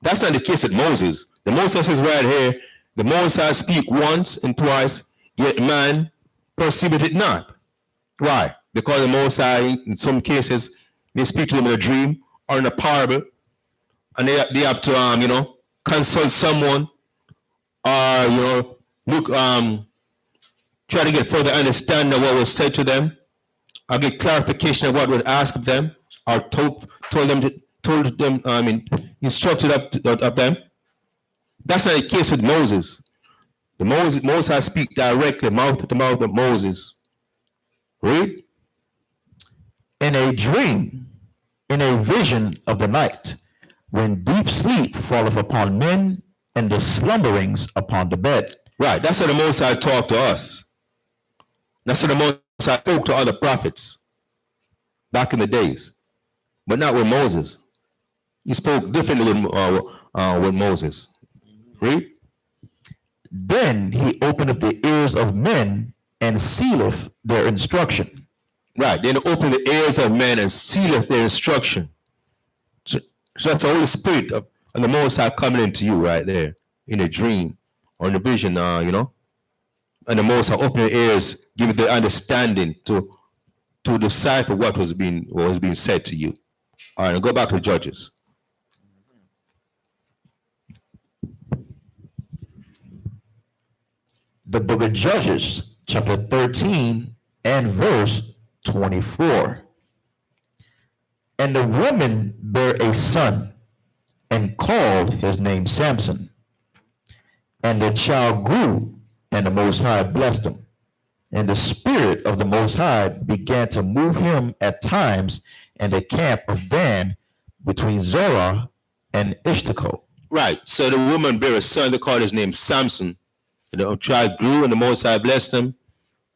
That's not the case with Moses. The Moses says right here, the Most High speak once and twice, yet man perceiveth it not. Why? Because the Most High, in some cases, they speak to them in a dream or in a parable, and they have to consult someone, or look, try to get further understanding of what was said to them, or get clarification of what was asked of them, or instructed of them. That's not the case with Moses. The Moses speak directly, mouth to mouth of Moses. Read. In a dream, in a vision of the night, when deep sleep falleth upon men, and the slumberings upon the bed. Right, that's how the Most High talked to us. That's how the Most High spoke to other prophets back in the days, but not with Moses. He spoke differently with Moses. Read. Then he openeth the ears of men and sealeth their instruction. Right, then open the ears of men and sealeth their instruction. So that's the Holy Spirit and the Most High coming into you right there in a dream or in a vision, and the Most High open the ears, give it the understanding to decipher what was being said to you. All right, go back to Judges. The book of Judges, chapter 13 and verse 24. And the woman bare a son, and called his name Samson. And the child grew, and the Most High blessed him. And the Spirit of the Most High began to move him at times in the camp of Dan between Zorah and Eshtaol. Right, so the woman bare a son, they called his name Samson. And the child grew, and the Most High blessed him.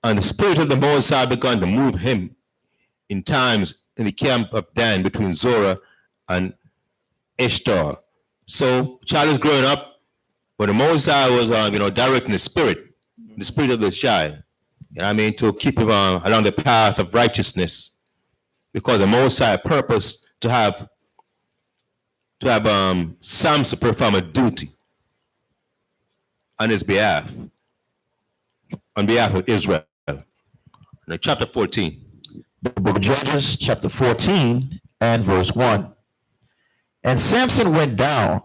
And the Spirit of the Most High began to move him in times in the camp of Dan between Zorah and Eshtaol. So child is growing up, but the Most High was directing the spirit of the child. To keep him along the path of righteousness, because the Most High purposed to have Samson perform a duty on his behalf, on behalf of Israel. Now, chapter 14. The book of Judges, chapter 14 and verse 1. And Samson went down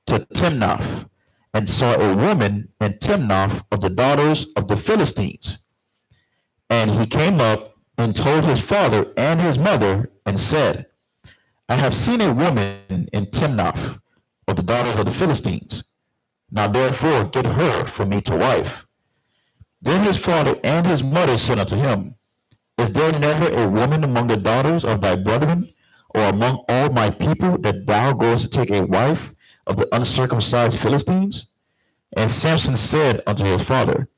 to Timnath and saw a woman in Timnath of the daughters of the Philistines. And he came up and told his father and his mother and said, I have seen a woman in Timnath of the daughters of the Philistines. Now therefore get her for me to wife. Then his father and his mother said unto him, Is there never a woman among the daughters of thy brethren, or among all my people, that thou goest to take a wife of the uncircumcised Philistines? And Samson said unto his father,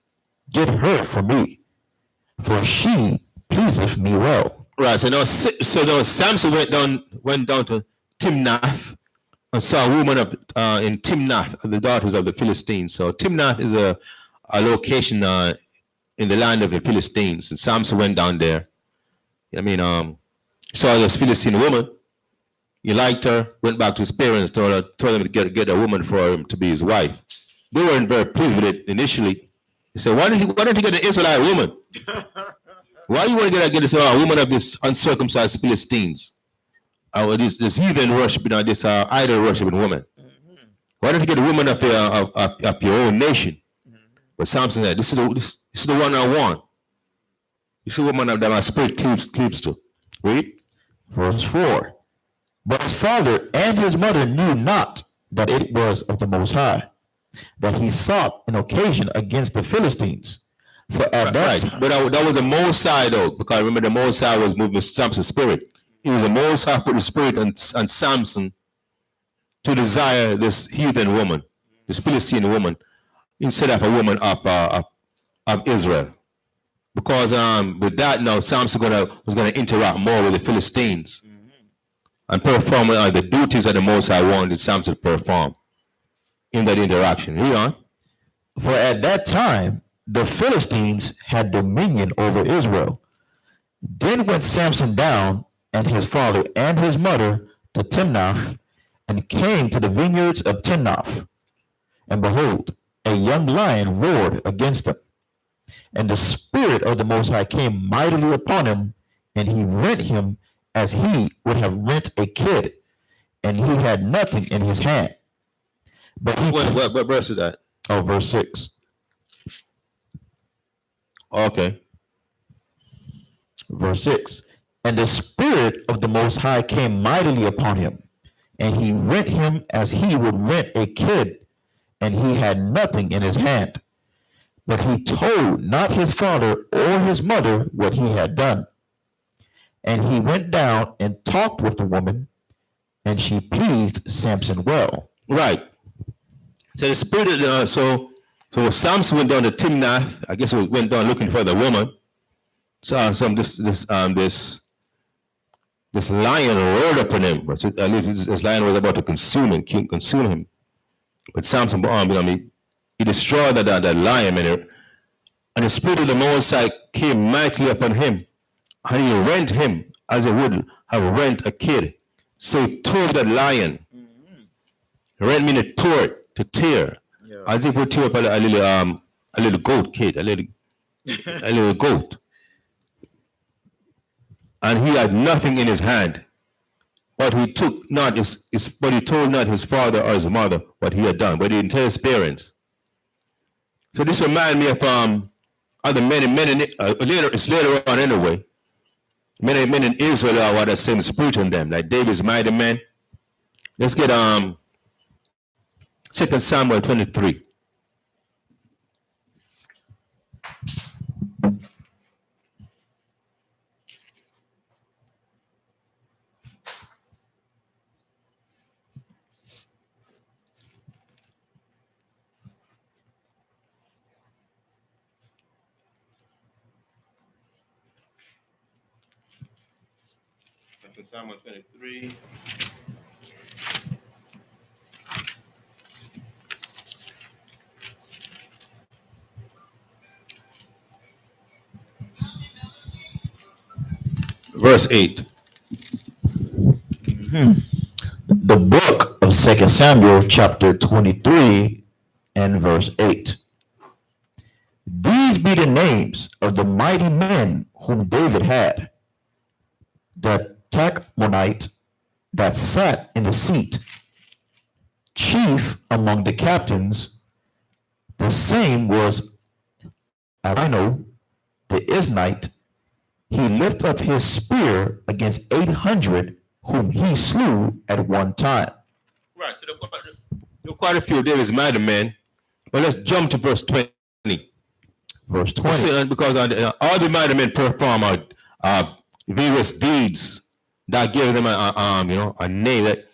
Get her for me, for she pleaseth me well. Right. So Samson went down to Timnath and saw a woman in Timnath of the daughters of the Philistines. So Timnath is a location in the land of the Philistines, and Samson went down there. Saw this Philistine woman. He liked her. Went back to his parents, told him to get a woman for him to be his wife. They weren't very pleased with it initially. He said, "Why don't you get an Israelite woman?" Why you want to get this woman of this uncircumcised Philistines? This heathen worshiping, this idol worshiping woman. Why don't you get a woman of your own nation? But Samson said, this is the one I want. This is the woman that my spirit cleaves to. Read. Verse 4. But his father and his mother knew not that it was of the Most High, that he sought an occasion against the Philistines. For at that time, but that was the Most High though, because remember the Most High was moving Samson's spirit. It was the Most High put the spirit on Samson to desire this heathen woman, this Philistine woman, instead of a woman of Israel. Because with that now, Samson was gonna interact more with the Philistines and perform the duties that the Most High wanted Samson to perform in that interaction. Read on. For at that time the Philistines had dominion over Israel. Then went Samson down, and his father and his mother, to Timnath, and came to the vineyards of Timnath. And behold, a young lion roared against them. And the Spirit of the Most High came mightily upon him, and he rent him as he would have rent a kid, and he had nothing in his hand. But he what verse is that? Oh, verse 6. Okay. Verse 6. And the Spirit of the Most High came mightily upon him, and he rent him as he would rent a kid, and he had nothing in his hand. But he told not his father or his mother what he had done. And he went down and talked with the woman, and she pleased Samson well. Right. So the spirit, so Samson went down to Timnath. I guess he went down looking for the woman. So this lion roared upon him. But at least this lion was about to consume him. But Samson, he destroyed that lion, and the Spirit of the Most High came mightily upon him, and he rent him as he would have rent a kid. So he tore that lion. Rent meaning tore it, to tear, as if we tear up a little goat kid, a little goat. And he had nothing in his hand. But he took not but he told not his father or his mother what he had done, but he didn't tell his parents. So this reminds me of other men it's later on anyway. Many men in Israel had the same spirit in them, like David's mighty men. Let's get 2 Samuel 23. Samuel 23. Verse 8. The book of 2 Samuel chapter 23 and verse 8. These be the names of the mighty men whom David had. The Tachmonite that sat in the seat, chief among the captains, the same was Arino the Isnite. He lifted up his spear against 800 whom he slew at one time. Right, so there are quite a few of David's mighty men, but let's jump to verse 20. Verse 20. Because all the mighty men perform various deeds that gave them a name that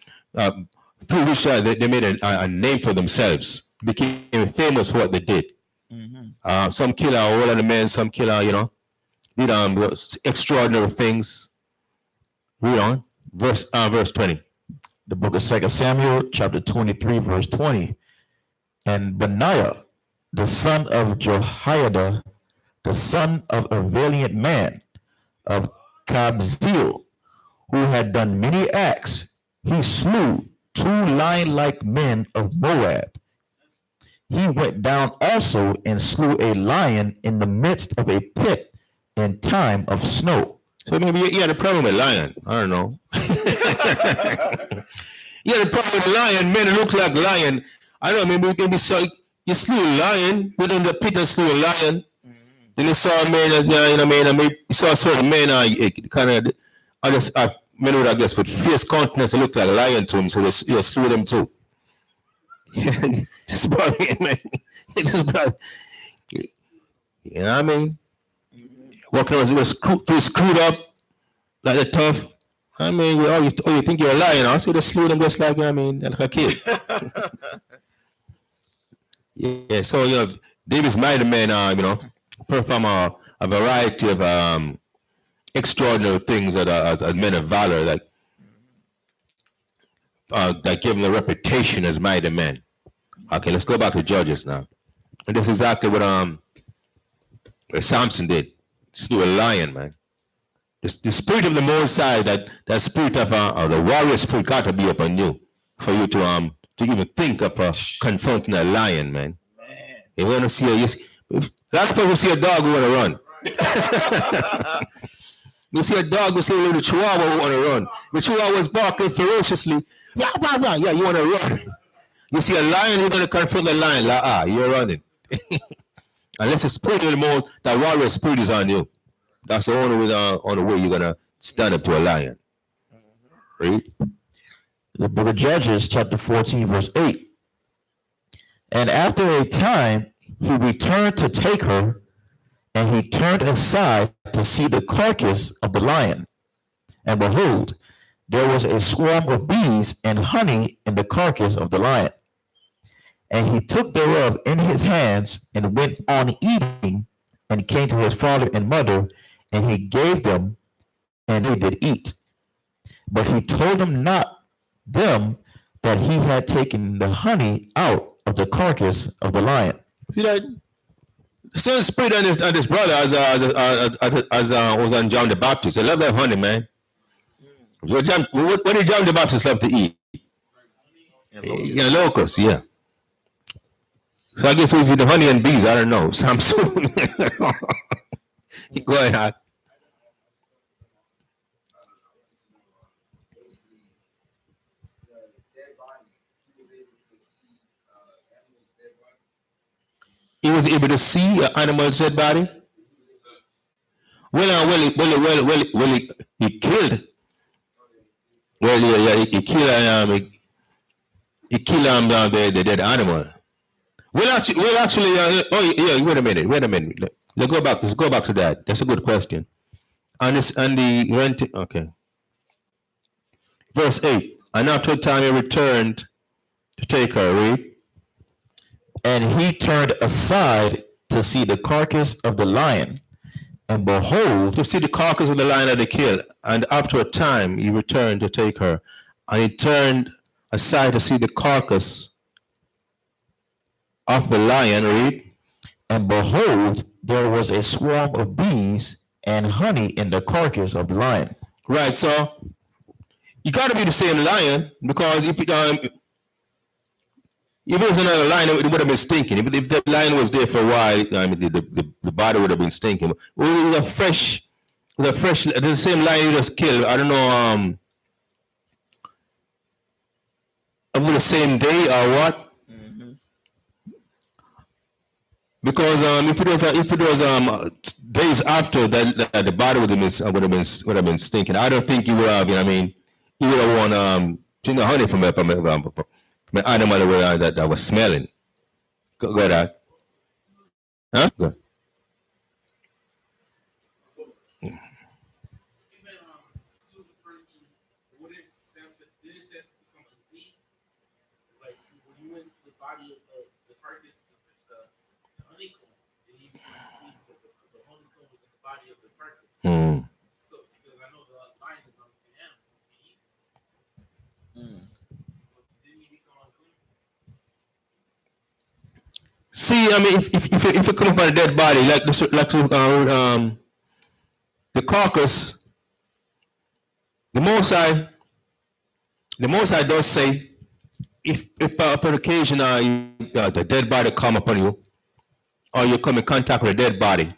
through which they made a name for themselves, became famous for what they did. Some kill all of the men, some kill did extraordinary things. Read on. Verse 20. The book of 2 Samuel chapter 23 verse 20. And Benaiah the son of Jehoiada, the son of a valiant man of Kabzeel, who had done many acts, he slew 2 lion-like men of Moab. He went down also and slew a lion in the midst of a pit in time of snow. So maybe he had a problem with lion. I don't know. He had a problem with lion. Men look like lion. I don't know. Maybe so you slew a lion. Within the pit and slew a lion. Then you saw men as maybe you saw certain men kind of men would, I guess, with fierce countenance, they look like a lion to him, so they slew them too. Just about it, man. Just about, you know what I mean? Walking around, screwed up like the tough. I mean, you think you're a lion? I say they slew them just like, you know what I mean, like a kid. Yeah, so David's mighty men, perform a variety of extraordinary things that are as men of valor, that give them a reputation as mighty men. Okay, let's go back to Judges now. And this is exactly what Samson did. Slew a lion, man. The spirit of the Most High, that spirit of the warrior spirit, got to be upon you for you to even think of confronting a lion, man. You want to see a lot of folks will see a dog who want to run. You see a dog, you see a little chihuahua who want to run. The chihuahua was barking ferociously. Blah, blah, blah. Yeah, you want to run. You see a lion, you're going to confront the lion. You're running. Unless the spirit of the most, that warrior spirit is on you. That's the only way you're going to stand up to a lion. Read. The book of Judges, chapter 14, verse 8. And after a time, he returned to take her, and he turned aside to see the carcass of the lion. And behold, there was a swarm of bees and honey in the carcass of the lion. And he took thereof in his hands, and went on eating, and came to his father and mother, and he gave them, and they did eat. But he told them not them that he had taken the honey out of the carcass of the lion. See that? The same spirit on his brother as was on John the Baptist. I love that honey, man. What did John the Baptist love to eat? Yeah, locusts, yeah. So I guess it was the honey and bees. I don't know. Samson. Go ahead. He was able to see an animal's dead body. Well, he killed. Well, yeah, he killed the dead animal. Wait a minute. Let's go back to that. That's a good question. Okay. Verse 8. And after a time he returned to take her. Read. And he turned aside to see the carcass of the lion, and behold, to see the carcass of the lion that they killed. And after a time he returned to take her, and he turned aside to see the carcass of the lion. Read. And behold, there was a swarm of bees and honey in the carcass of the lion. Right. So you got to be the same lion, because if it was another lion, it would have been stinking. If the lion was there for a while, the body would have been stinking. Well, it was the same lion you just killed. I don't know, over the same day or what? Mm-hmm. Because if it was days after that, the body would have been stinking. I don't think you would have. You know what I mean? You would have won honey from my animal that was smelling. Go ahead. Huh? Good. Mm. So, because I know the lion is on the animal. Didn't he become unclean? See, I mean, if you come up on a dead body, the carcass, the Most High does say, if on occasion the dead body come upon you, or you come in contact with a dead body,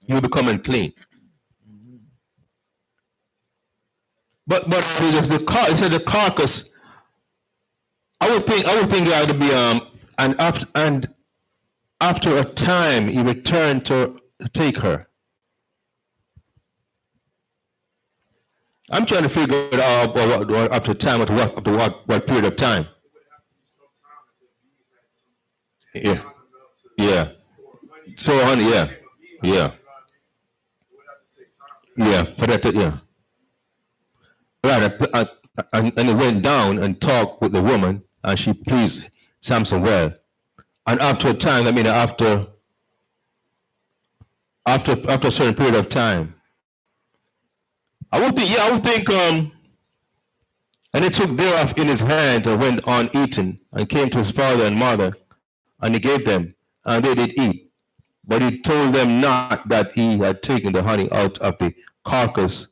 you will become unclean. But it said the carcass. I would think it ought to be and after a time he returned to take her. I'm trying to figure it out what after time, what period of time. Yeah. Yeah. So honey, yeah. Yeah, for that, yeah. Right, and he went down and talked with the woman, and she pleased Samson well. And after a time, after a certain period of time, I would think, and he took thereof in his hands and went on eating, and came to his father and mother, and he gave them, and they did eat. But he told them not that he had taken the honey out of the carcass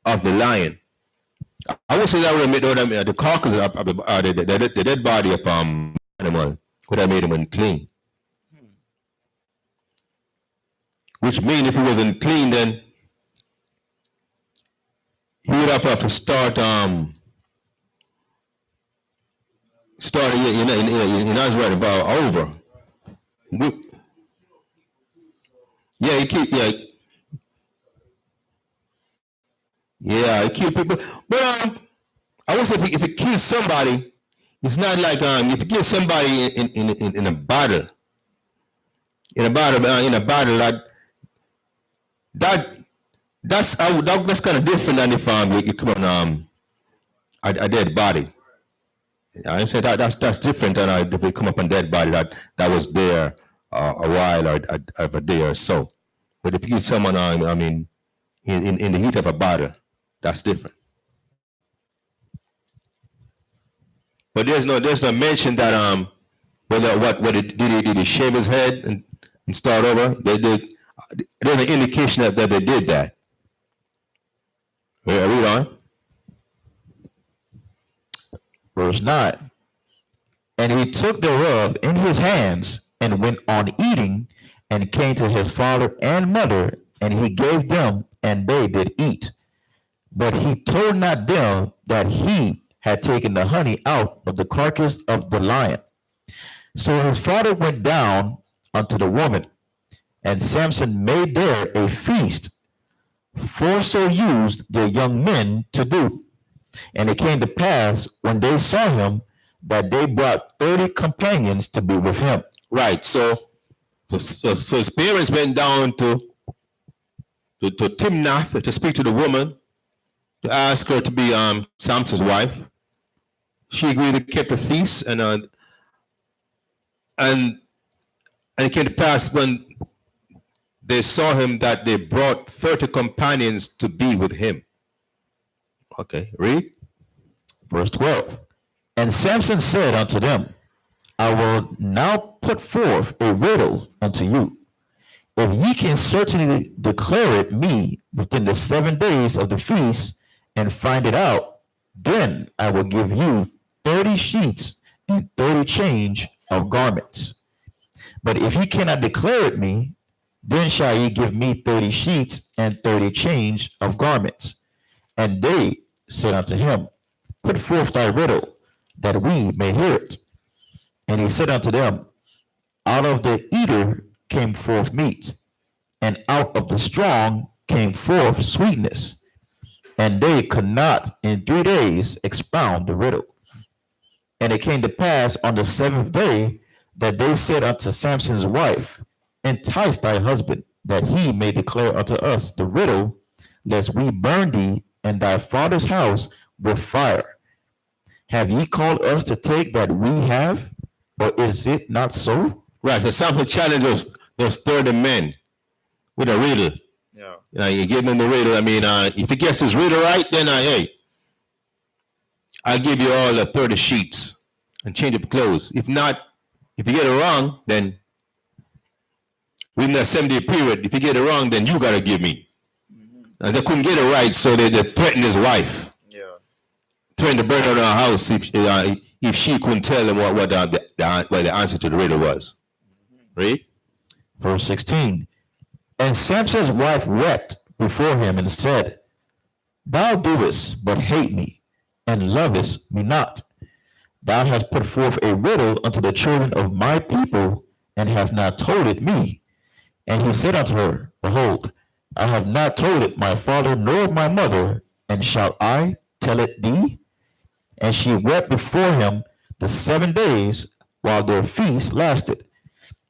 of the lion. I would say that would have made the carcass of the dead body of animal would have made him unclean. Which means if he was unclean, then he would have to start Nazareth vow over. Yeah, he keep he kill people. But I would say if you kill somebody, it's not like if you kill somebody in a battle, that's kind of different than if you come on a dead body. I said that's different than if you come up on dead body that was there a while or a day or so. But if you kill someone in the heat of a battle, that's different. But there's no mention that what did he shave his head and start over? There's an indication that they did that. Read on. Verse 9. And he took thereof in his hands and went on eating, and came to his father and mother, and he gave them, and they did eat. But he told not them that he had taken the honey out of the carcass of the lion. So his father went down unto the woman, and Samson made there a feast, for so used the young men to do. And it came to pass, when they saw him, that they brought 30 companions to be with him. Right. So his parents went down to Timnath to speak to the woman, to ask her to be Samson's wife. She agreed to keep the feast, and it came to pass when they saw him that they brought 30 companions to be with him. Okay, read. Verse 12. And Samson said unto them, I will now put forth a riddle unto you. If ye can certainly declare it me within the 7 days of the feast, and find it out, then I will give you 30 sheets and 30 change of garments. But if ye cannot declare it me, then shall ye give me 30 sheets and 30 change of garments. And they said unto him, Put forth thy riddle, that we may hear it. And he said unto them, Out of the eater came forth meat, and out of the strong came forth sweetness. And they could not in 3 days expound the riddle. And it came to pass on the 7th day that they said unto Samson's wife, Entice thy husband, that he may declare unto us the riddle, lest we burn thee and thy father's house with fire. Have ye called us to take that we have, or is it not so? Right. So Samson challenged those 30 men with a riddle. Yeah. You give them the riddle. If he gets his riddle right, then I'll give you all the 30 sheets and change of clothes. If not, if you get it wrong, then within that 7-day period, if you get it wrong, then you got to give me. And they couldn't get it right, so they threatened his wife. Yeah. Threatened to burn out her house if she couldn't tell them what the answer to the riddle was. Read. Verse 16. And Samson's wife wept before him and said, Thou doest but hate me, and lovest me not. Thou hast put forth a riddle unto the children of my people, and hast not told it me. And he said unto her, Behold, I have not told it my father nor my mother, and shall I tell it thee? And she wept before him the 7 days while their feast lasted.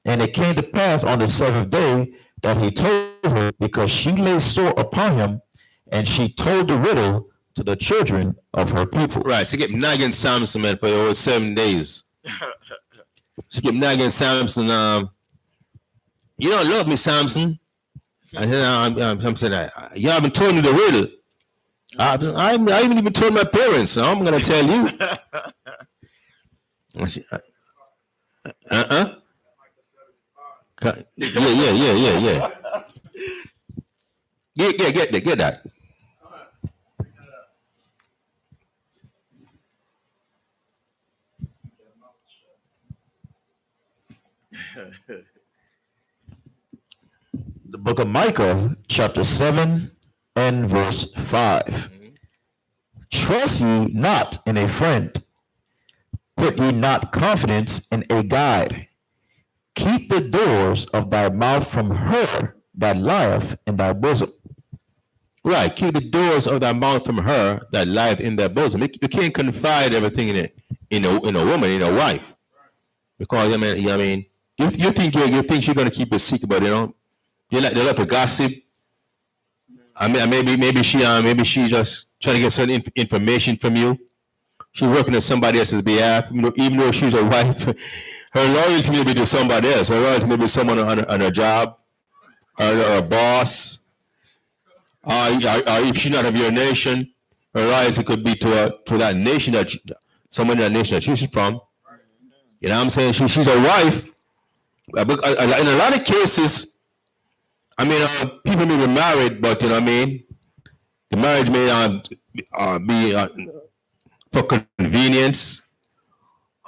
And it came to pass on the 7th day that he told her, because she lay sore upon him, and she told the riddle to the children of her people. Right, she kept nagging Samson, man, for over 7 days. She kept nagging Samson, you don't love me, Samson. And then I'm saying, you haven't told me the riddle. I haven't even told my parents, so I'm going to tell you. Like the 75. Yeah. Get that. The book of Micah, chapter 7 and verse 5. Trust ye not in a friend, put ye not confidence in a guide. Keep the doors of thy mouth from her that lieth in thy bosom. Right, keep the doors of thy mouth from her that lieth in thy bosom. You can't confide everything in a woman, in a wife, because you think she's gonna keep a secret, but they like to gossip. Maybe she just trying to get certain information from you. She's working on somebody else's behalf, even though she's a wife. Her loyalty may be to somebody else. Her loyalty may be someone on her job, or a boss. Or if she's not of your nation, her loyalty could be to that nation someone in that nation that she's from. You know what I'm saying? She's a wife. In a lot of cases, people may be married, but the marriage may be for convenience,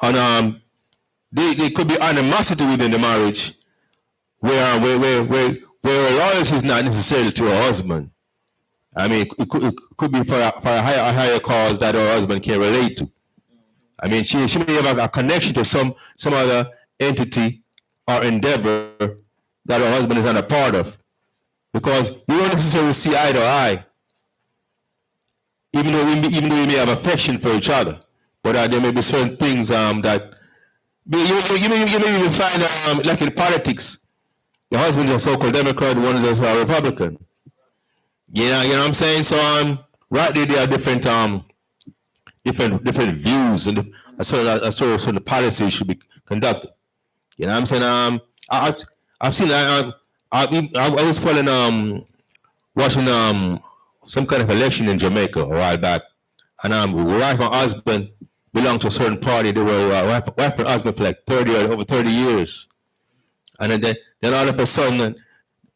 and there could be animosity within the marriage, where loyalty is not necessarily to her husband. It could be for a higher cause that her husband can relate to. She may have a connection to some other entity or endeavor that her husband is not a part of, because you don't necessarily see eye to eye, even though we may have affection for each other, but there may be certain things that you may even find like in politics, the husband is a so-called Democrat, one is a Republican. You know what I'm saying? So right there are different views and certain policies should be conducted. You know what I'm saying? I've seen I was following watching some kind of election in Jamaica a while back, and wife and husband belonged to a certain party. They were wife and husband for like over 30 years, and then all of a sudden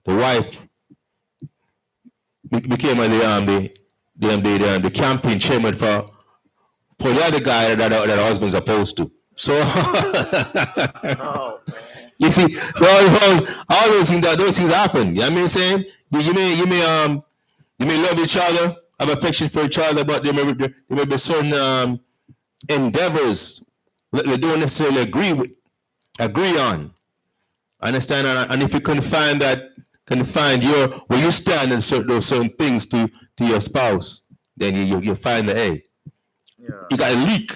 the wife became the campaign chairman for the other guy that her husband's opposed to. So you see, all those things happen. You know what I mean? Saying you may love each other, have affection for each other, but there may be certain endeavors that they don't necessarily agree on. Understand? And if you can find where you stand in certain things to your spouse, then you find that you got a leak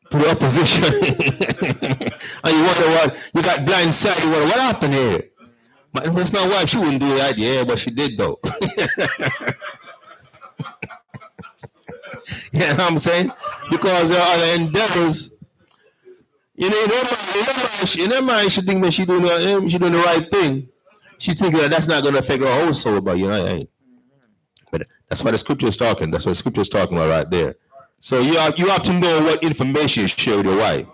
to the opposition, and you wonder you got blindsided. You wonder what happened here. But that's my wife. She wouldn't do that. Yeah, but she did though. You know what I'm saying? Because there are other endeavors. In her mind, she think that she doing the right thing. She thinking that that's not going to affect her whole soul, but But that's why the scripture is talking. That's what the scripture is talking about right there. So you have to know what information you share with your wife.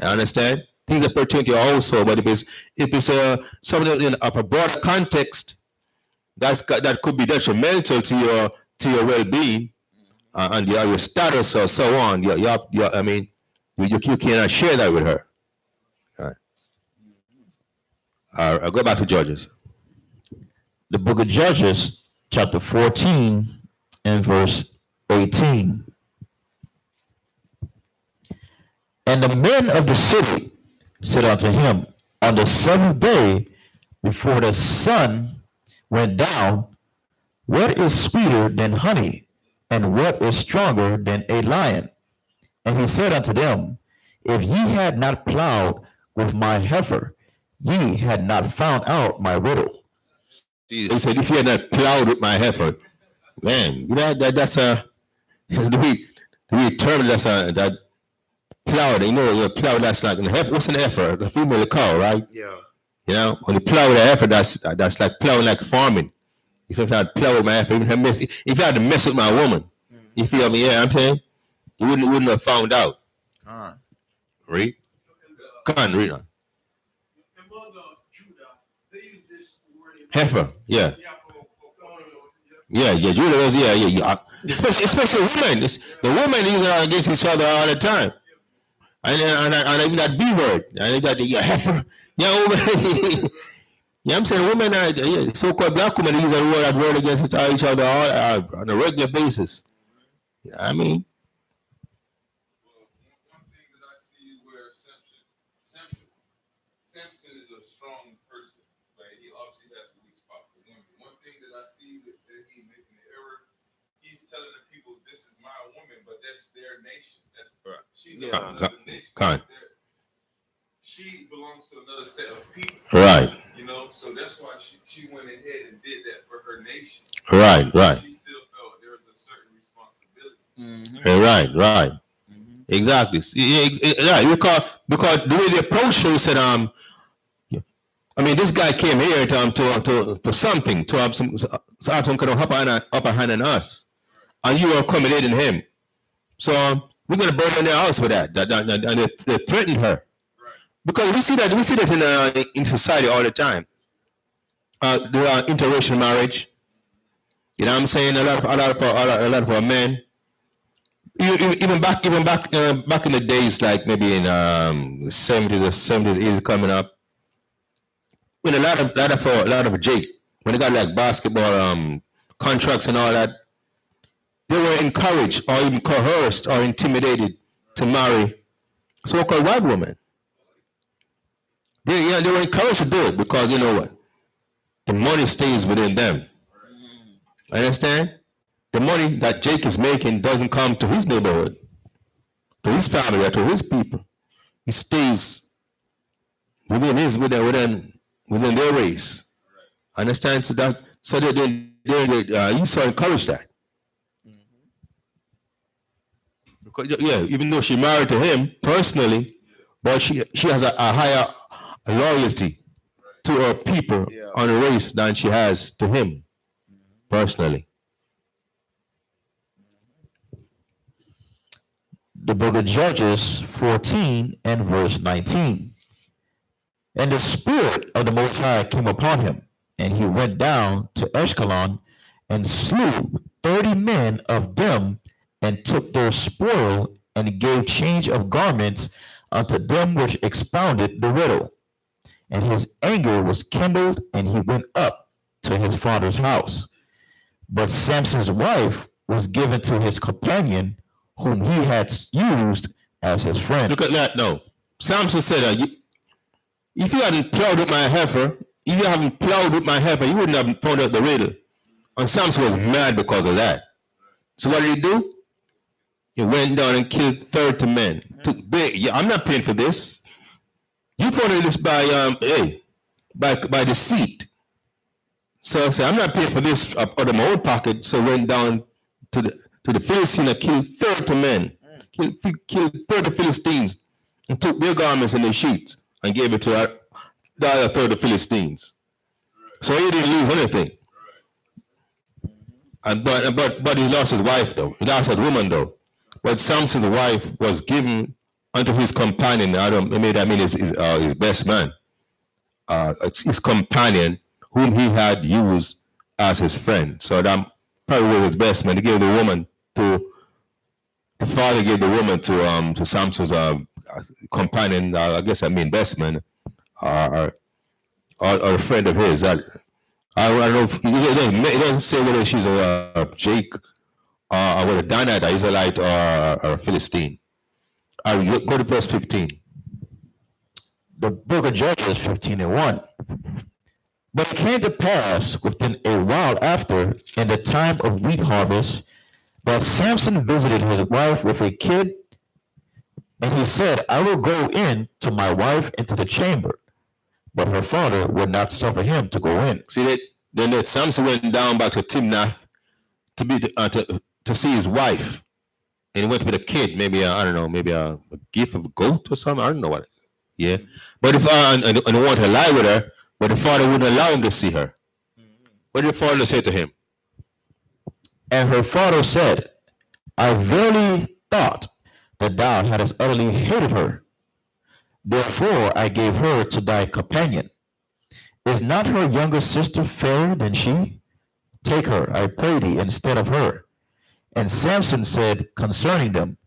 You understand? Things that pertain to your whole soul. But if it's something of a broader context, that could be detrimental to your well-being and your status or so on. You cannot share that with her. All right. I'll go back to Judges. The book of Judges, chapter 14 and verse 18. And the men of the city said unto him, on the seventh day before the sun went down, what is sweeter than honey, and what is stronger than a lion? And he said unto them, if ye had not plowed with my heifer, ye had not found out my riddle. He said, if you had not plowed with my heifer, man, you know, that's a, the way term that's a, that plow, you know, the plow that's like, the heifer, what's an heifer? The female cow, right? Yeah. You know, when you plow with a heifer, that's like plowing like farming. If you had to plow with my heifer, if you had to mess with my woman, you feel me? Yeah, I'm saying, you wouldn't have found out. Read. Come on, read on. Among Judah, they use this word. Heifer, yeah. Yeah, for Yeah, Judah was, yeah. Especially women. The women use it against each other all the time. And even that B word. And that heifer. Yeah, woman. Yeah, I'm saying women are, so-called black women use that word against each other all, on a regular basis. You know what I mean? One thing that I see is where Samson is a strong person, right? He obviously has a weak spot for women. One thing that I see that he's making the error, he's telling the people, this is my woman, but that's their nation. That's Right. She's another nation. She belongs to another set of people. Right. You know, so that's why she went ahead and did that for her nation. Right. She still felt there was a certain responsibility. Right. Exactly. Yeah, because the way they approached her, he said, I mean, this guy came here to something, to have some kind of upper hand on us, and you were accommodating him. So we're going to burn down their house for that. And they threatened her. Because we see that in society all the time. The interracial marriage. You know what I'm saying? A lot of our men. Even back in the days, like maybe in the 70s or 80s coming up, when a lot of Jake, when they got like basketball contracts and all that, they were encouraged or even coerced or intimidated to marry so-called white women. They were encouraged to do it because you know what? The money stays within them. Understand? The money that Jake is making doesn't come to his neighborhood, to his family, or to his people. It stays within their race. Understand? So they Esau encouraged that. Because, even though she married to him personally, but she has a higher loyalty to her people on the race than she has to him personally. The book of Judges 14 and verse 19. And the Spirit of the Most High came upon him, and he went down to Ashkelon and slew 30 men of them, and took their spoil, and gave change of garments unto them which expounded the riddle. And his anger was kindled, and he went up to his father's house. But Samson's wife was given to his companion, whom he had used as his friend. Look at that now. Samson said, if you hadn't plowed with my heifer, you wouldn't have found out the riddle. And Samson was mad because of that. So what did he do? He went down and killed 30 men. I'm not paying for this. You found this by deceit. So I said, I'm not paying for this out of my own pocket. So went down to the Philistine and killed 30 men. Killed 30 Philistines and took their garments and their sheets and gave it to the other 30 Philistines. So he didn't lose anything. But he lost his wife though. He lost his woman though. But Samson's wife was given unto his companion. His best man. His companion whom he had used as his friend. So that probably was his best man. He gave the father gave the woman to Samson's companion, best man, or a friend of his. I don't know. It doesn't say whether she's a Jake or whether Dinah, the Israelite or a Philistine. Go to verse 15. The book of Judges 15:1. But it came to pass within a while after, in the time of wheat harvest, that Samson visited his wife with a kid, and he said, I will go in to my wife into the chamber. But her father would not suffer him to go in. See that? Then that Samson went down back to Timnath to see his wife, and he went with a kid, maybe I don't know, maybe a gift of a goat or something. I don't know what. Yeah, but if and want to lie with her, but the father wouldn't allow him to see her. What did the father say to him? And her father said, I verily thought that thou hadst utterly hated her. Therefore I gave her to thy companion. Is not her younger sister fairer than she? Take her, I pray thee, instead of her. And Samson said concerning them,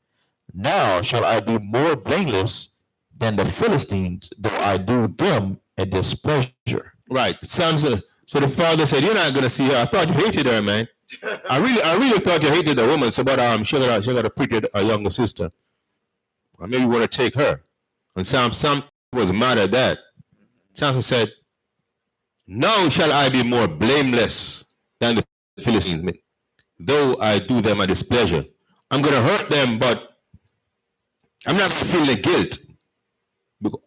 Now shall I be more blameless than the Philistines, though I do them a displeasure. Right, Samson. So the father said, "You're not going to see her. I thought you hated her, man. I really thought you hated the woman. So, but she got a pretty younger sister. Or maybe you want to take her." And Samson was mad at that. Samson said, "Now shall I be more blameless than the Philistines, though I do them a displeasure. I'm going to hurt them, but I'm not going to feel the guilt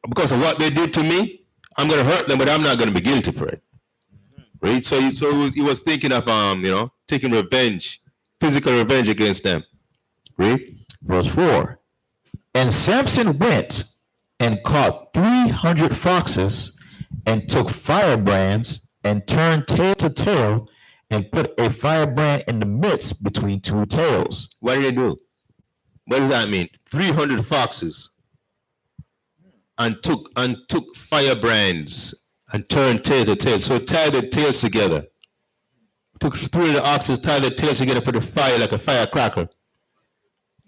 because of what they did to me. I'm going to hurt them, but I'm not going to be guilty for it." Right? So he was thinking of taking revenge, physical revenge against them. Right? Verse 4. And Samson went and caught 300 foxes and took firebrands and turned tail to tail and put a firebrand in the midst between two tails. What did they do? What does that mean? 300 foxes and took firebrands and turned tail to tail. So tie the tails together. Took 300 oxes, tied the tails together, put a fire like a firecracker.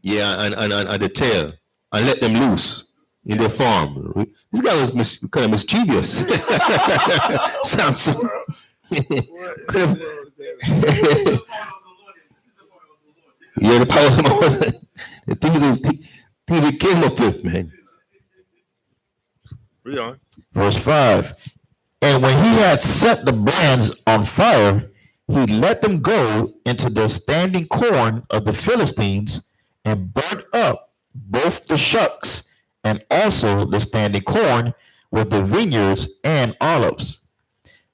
Yeah, and the tail, and let them loose in their farm. This guy was kind of mischievous. Samson. Yeah, the power of the Lord. The things he came up with, man. Read on. Verse 5. And when he had set the brands on fire, he let them go into the standing corn of the Philistines and burnt up both the shucks and also the standing corn with the vineyards and olives.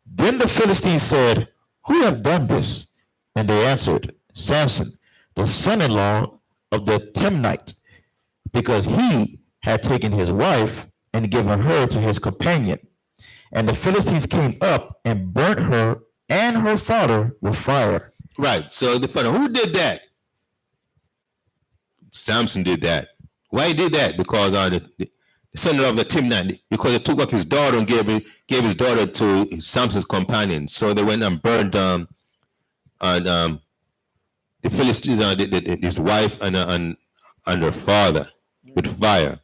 Then the Philistines said, Who have done this? And they answered, Samson, the son-in-law of the Timnite, because he had taken his wife and given her to his companion. And the Philistines came up and burnt her and her father with fire. Right. So the father, who did that? Samson did that. Why he did that? Because the son of the Timnite, because he took up his daughter and gave his daughter to Samson's companion. So they went and burned the Philistines, his wife and her father with fire.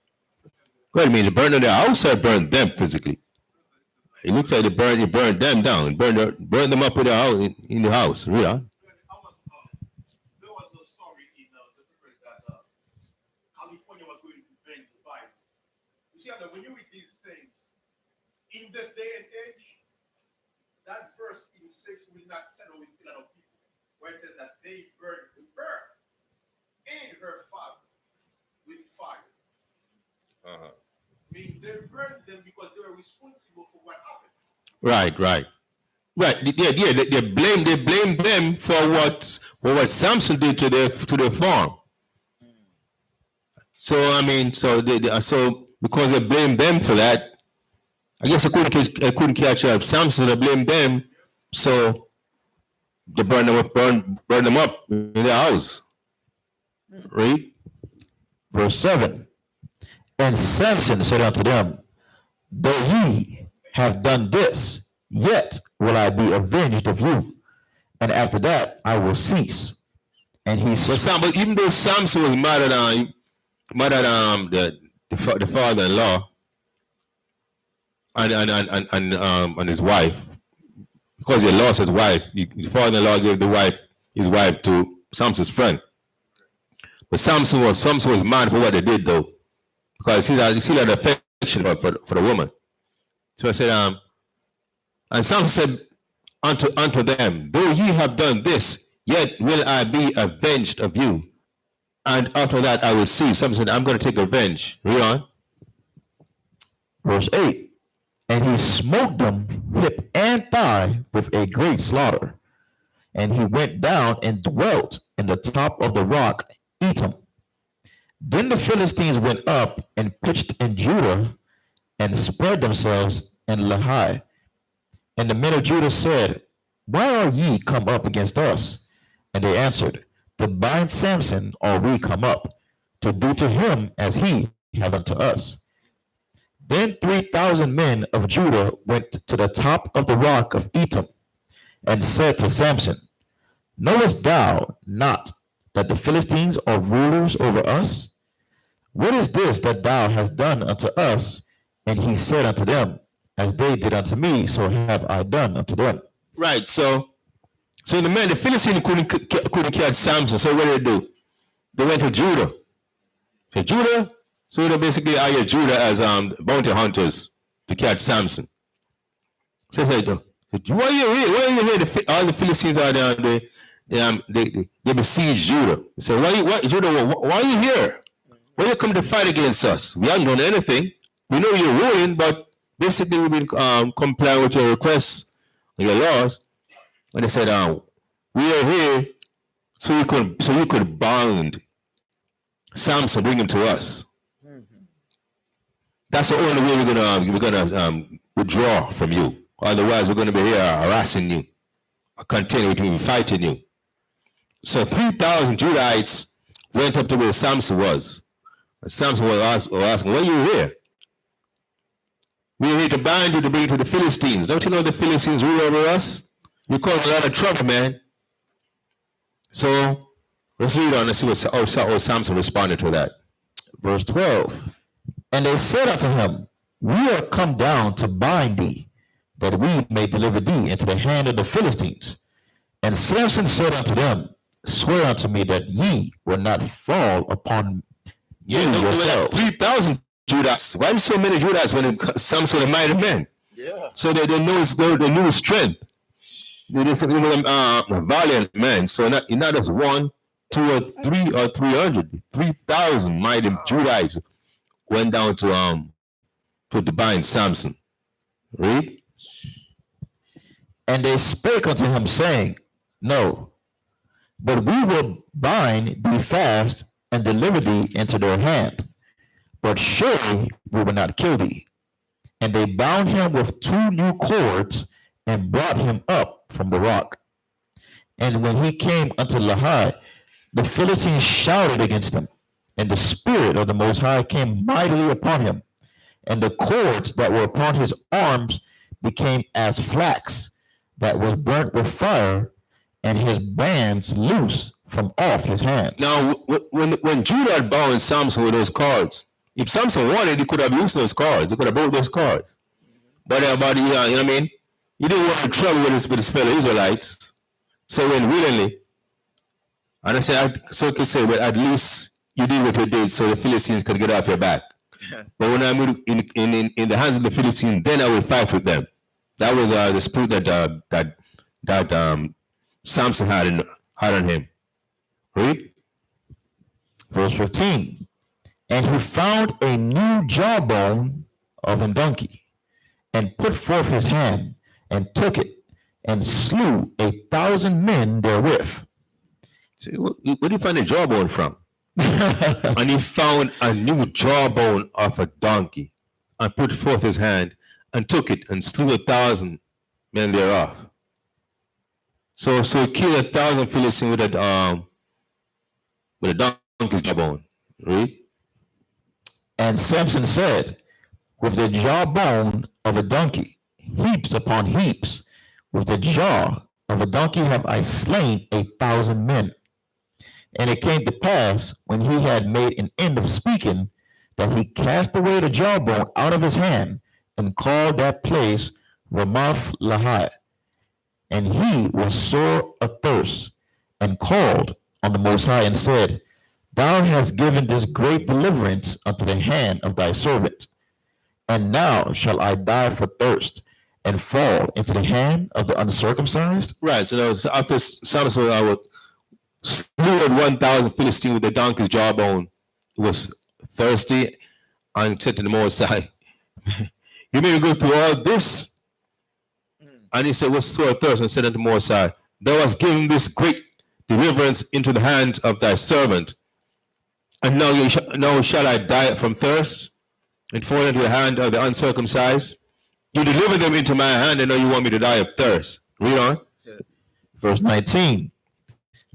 What do you mean? He burned their house or burned them physically? It looks like he burned them down, burned them up with the house in the house. Yeah. There was a story in the papers that California was going to ban the Bible. You see, when you read these things, in this day and age, that verse in 6 will not settle with a lot of people, where it says that they burned her and her father with fire. I mean, they burned them because they were responsible for what happened. Right. Yeah. They blame them for what Samson did to their farm. So I mean, so because they blame them for that, I guess I couldn't catch up. Samson, they blame them, so they burn them up in their house. Right. Verse 7. And Samson said unto them, Though ye have done this, yet will I be avenged of you, and after that I will cease. And he said, but even though Samson was mad at the father-in-law and his wife, because he lost his wife. His father-in-law gave his wife to Samson's friend. But Samson was mad for what they did, though, because he had affection for the woman. So I said, and Samson said unto them, though ye have done this, yet will I be avenged of you. And after that I will see. Samson said, I'm going to take revenge. Read on. Verse 8. And he smote them hip and thigh with a great slaughter. And he went down and dwelt in the top of the rock Etam. Then the Philistines went up and pitched in Judah and spread themselves in Lehi. And the men of Judah said, why are ye come up against us? And they answered, to bind Samson are we come up, to do to him as he have unto us. Then 3,000 men of Judah went to the top of the rock of Etam, and said to Samson, knowest thou not that the Philistines are rulers over us? What is this that thou hast done unto us? And he said unto them, as they did unto me, so have I done unto them. Right. So the Philistines couldn't catch Samson. So what did they do? They went to Judah. So Judah. So they basically hired Judah as bounty hunters to catch Samson. So they said, why are you here? Why are you here? All the Philistines are there. They besiege Judah. They say, Judah, why are you here? Why you come to fight against us? We haven't done anything. We know you're ruling, but basically we've been complying with your requests and your laws. And they said, we are here so you could bind Samson, bring him to us. That's the only way we're gonna withdraw from you. Otherwise, we're gonna be here harassing you, continuing to be fighting you. So 3,000 Judahites went up to where Samson was. And Samson was asking, why are you here? We're here to bind you to bring you to the Philistines. Don't you know the Philistines rule over us? We cause a lot of trouble, man. So let's read on and see how Samson responded to that. Verse 12. And they said unto him, we are come down to bind thee, that we may deliver thee into the hand of the Philistines. And Samson said unto them, swear unto me that ye will not fall upon you yourselves. 3,000 Judas. Why so many Judas when Samson a mighty man? Yeah. So they knew his strength. They just valiant men. So not just 1, 2, or 3 or 300. 3,000 mighty Judites went down to bind Samson. Read. And they spake unto him, saying, no, but we will bind thee fast and deliver thee into their hand. But surely we will not kill thee. And they bound him with 2 new cords and brought him up from the rock. And when he came unto Lehi, the Philistines shouted against him, and the Spirit of the Most High came mightily upon him. And the cords that were upon his arms became as flax that was burnt with fire, and his bands loose from off his hands. Now, when Judah had bound Samson with those cords, if Samson wanted, he could have used those cords. He could have broke those cords. But you know what I mean? He didn't want trouble with his fellow Israelites. So he went willingly. And I said, so I could say, well, at least you did what you did so the Philistines could get off your back. But when I'm in the hands of the Philistines, then I will fight with them. That was the spirit that Samson had on him. Read. Verse 15. And he found a new jawbone of a donkey, and put forth his hand, and took it, and slew 1,000 men therewith. So where do you find the jawbone from? And he found a new jawbone of a donkey, and put forth his hand, and took it, and slew 1,000 men thereof. So he killed 1,000 Philistines with a donkey's jawbone. Read. And Samson said, with the jawbone of a donkey, heaps upon heaps, with the jaw of a donkey have I slain 1,000 men. And it came to pass, when he had made an end of speaking, that he cast away the jawbone out of his hand, and called that place Ramoth Lehi. And he was sore athirst, and called on the Most High, and said, Thou hast given this great deliverance unto the hand of thy servant. And now shall I die for thirst, and fall into the hand of the uncircumcised? Right. So that was after Samson slew 1,000 Philistines with the donkey's jawbone. He was thirsty and said to the Most High, you made me go through all this. And he said, was sore thirst, and said unto Most High, Thou hast given this great deliverance into the hand of thy servant. And now shall I die from thirst and fall into the hand of the uncircumcised? You deliver them into my hand, and now you want me to die of thirst. Read on. Verse 19.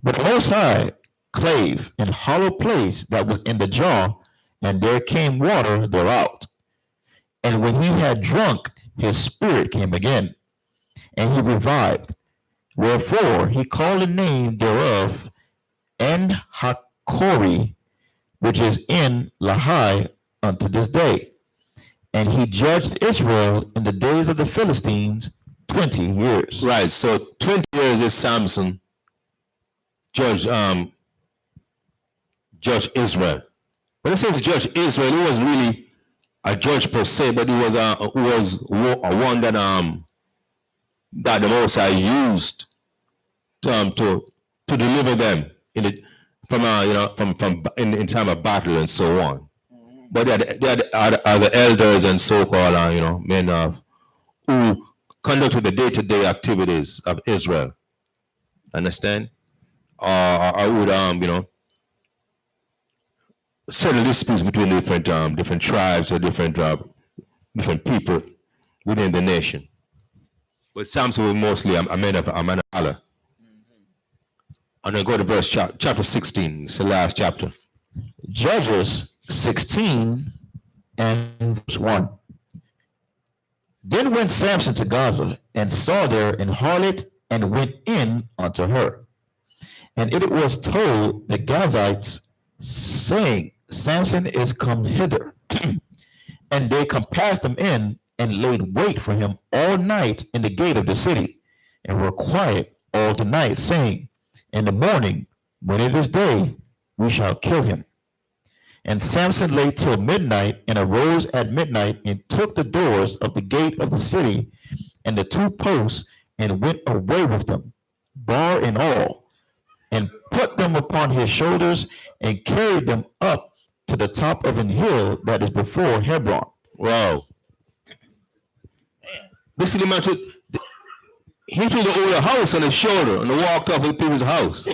But the Most High clave an hollow place that was in the jaw, and there came water thereout. And when he had drunk, his spirit came again, and he revived. Wherefore he called the name thereof En-Hakkore, which is in Lahai unto this day. And he judged Israel in the days of the Philistines 20 years. Right. So 20 years is Samson judge Israel. When it says judge Israel, he wasn't really a judge per se, but he was a one that that the Most High used to deliver them in time of battle and so on. But they had other elders and so-called men who conducted the day-to-day activities of Israel. Understand? Or would settle disputes between different tribes or different people within the nation. But Samson was mostly a man of valor. And then go to verse chapter 16. It's the last chapter. Judges 16 and verse 1. Then went Samson to Gaza, and saw there an harlot, and went in unto her. And it was told the Gazites, saying, Samson is come hither. And they compassed him in, and laid wait for him all night in the gate of the city, and were quiet all the night, saying, in the morning, when it is day, we shall kill him. And Samson lay till midnight, and arose at midnight, and took the doors of the gate of the city, and the two posts, and went away with them, bar and all, and put them upon his shoulders, and carried them up to the top of an hill that is before Hebron. Wow. This is the man he took the older house on his shoulder and walked off into his house.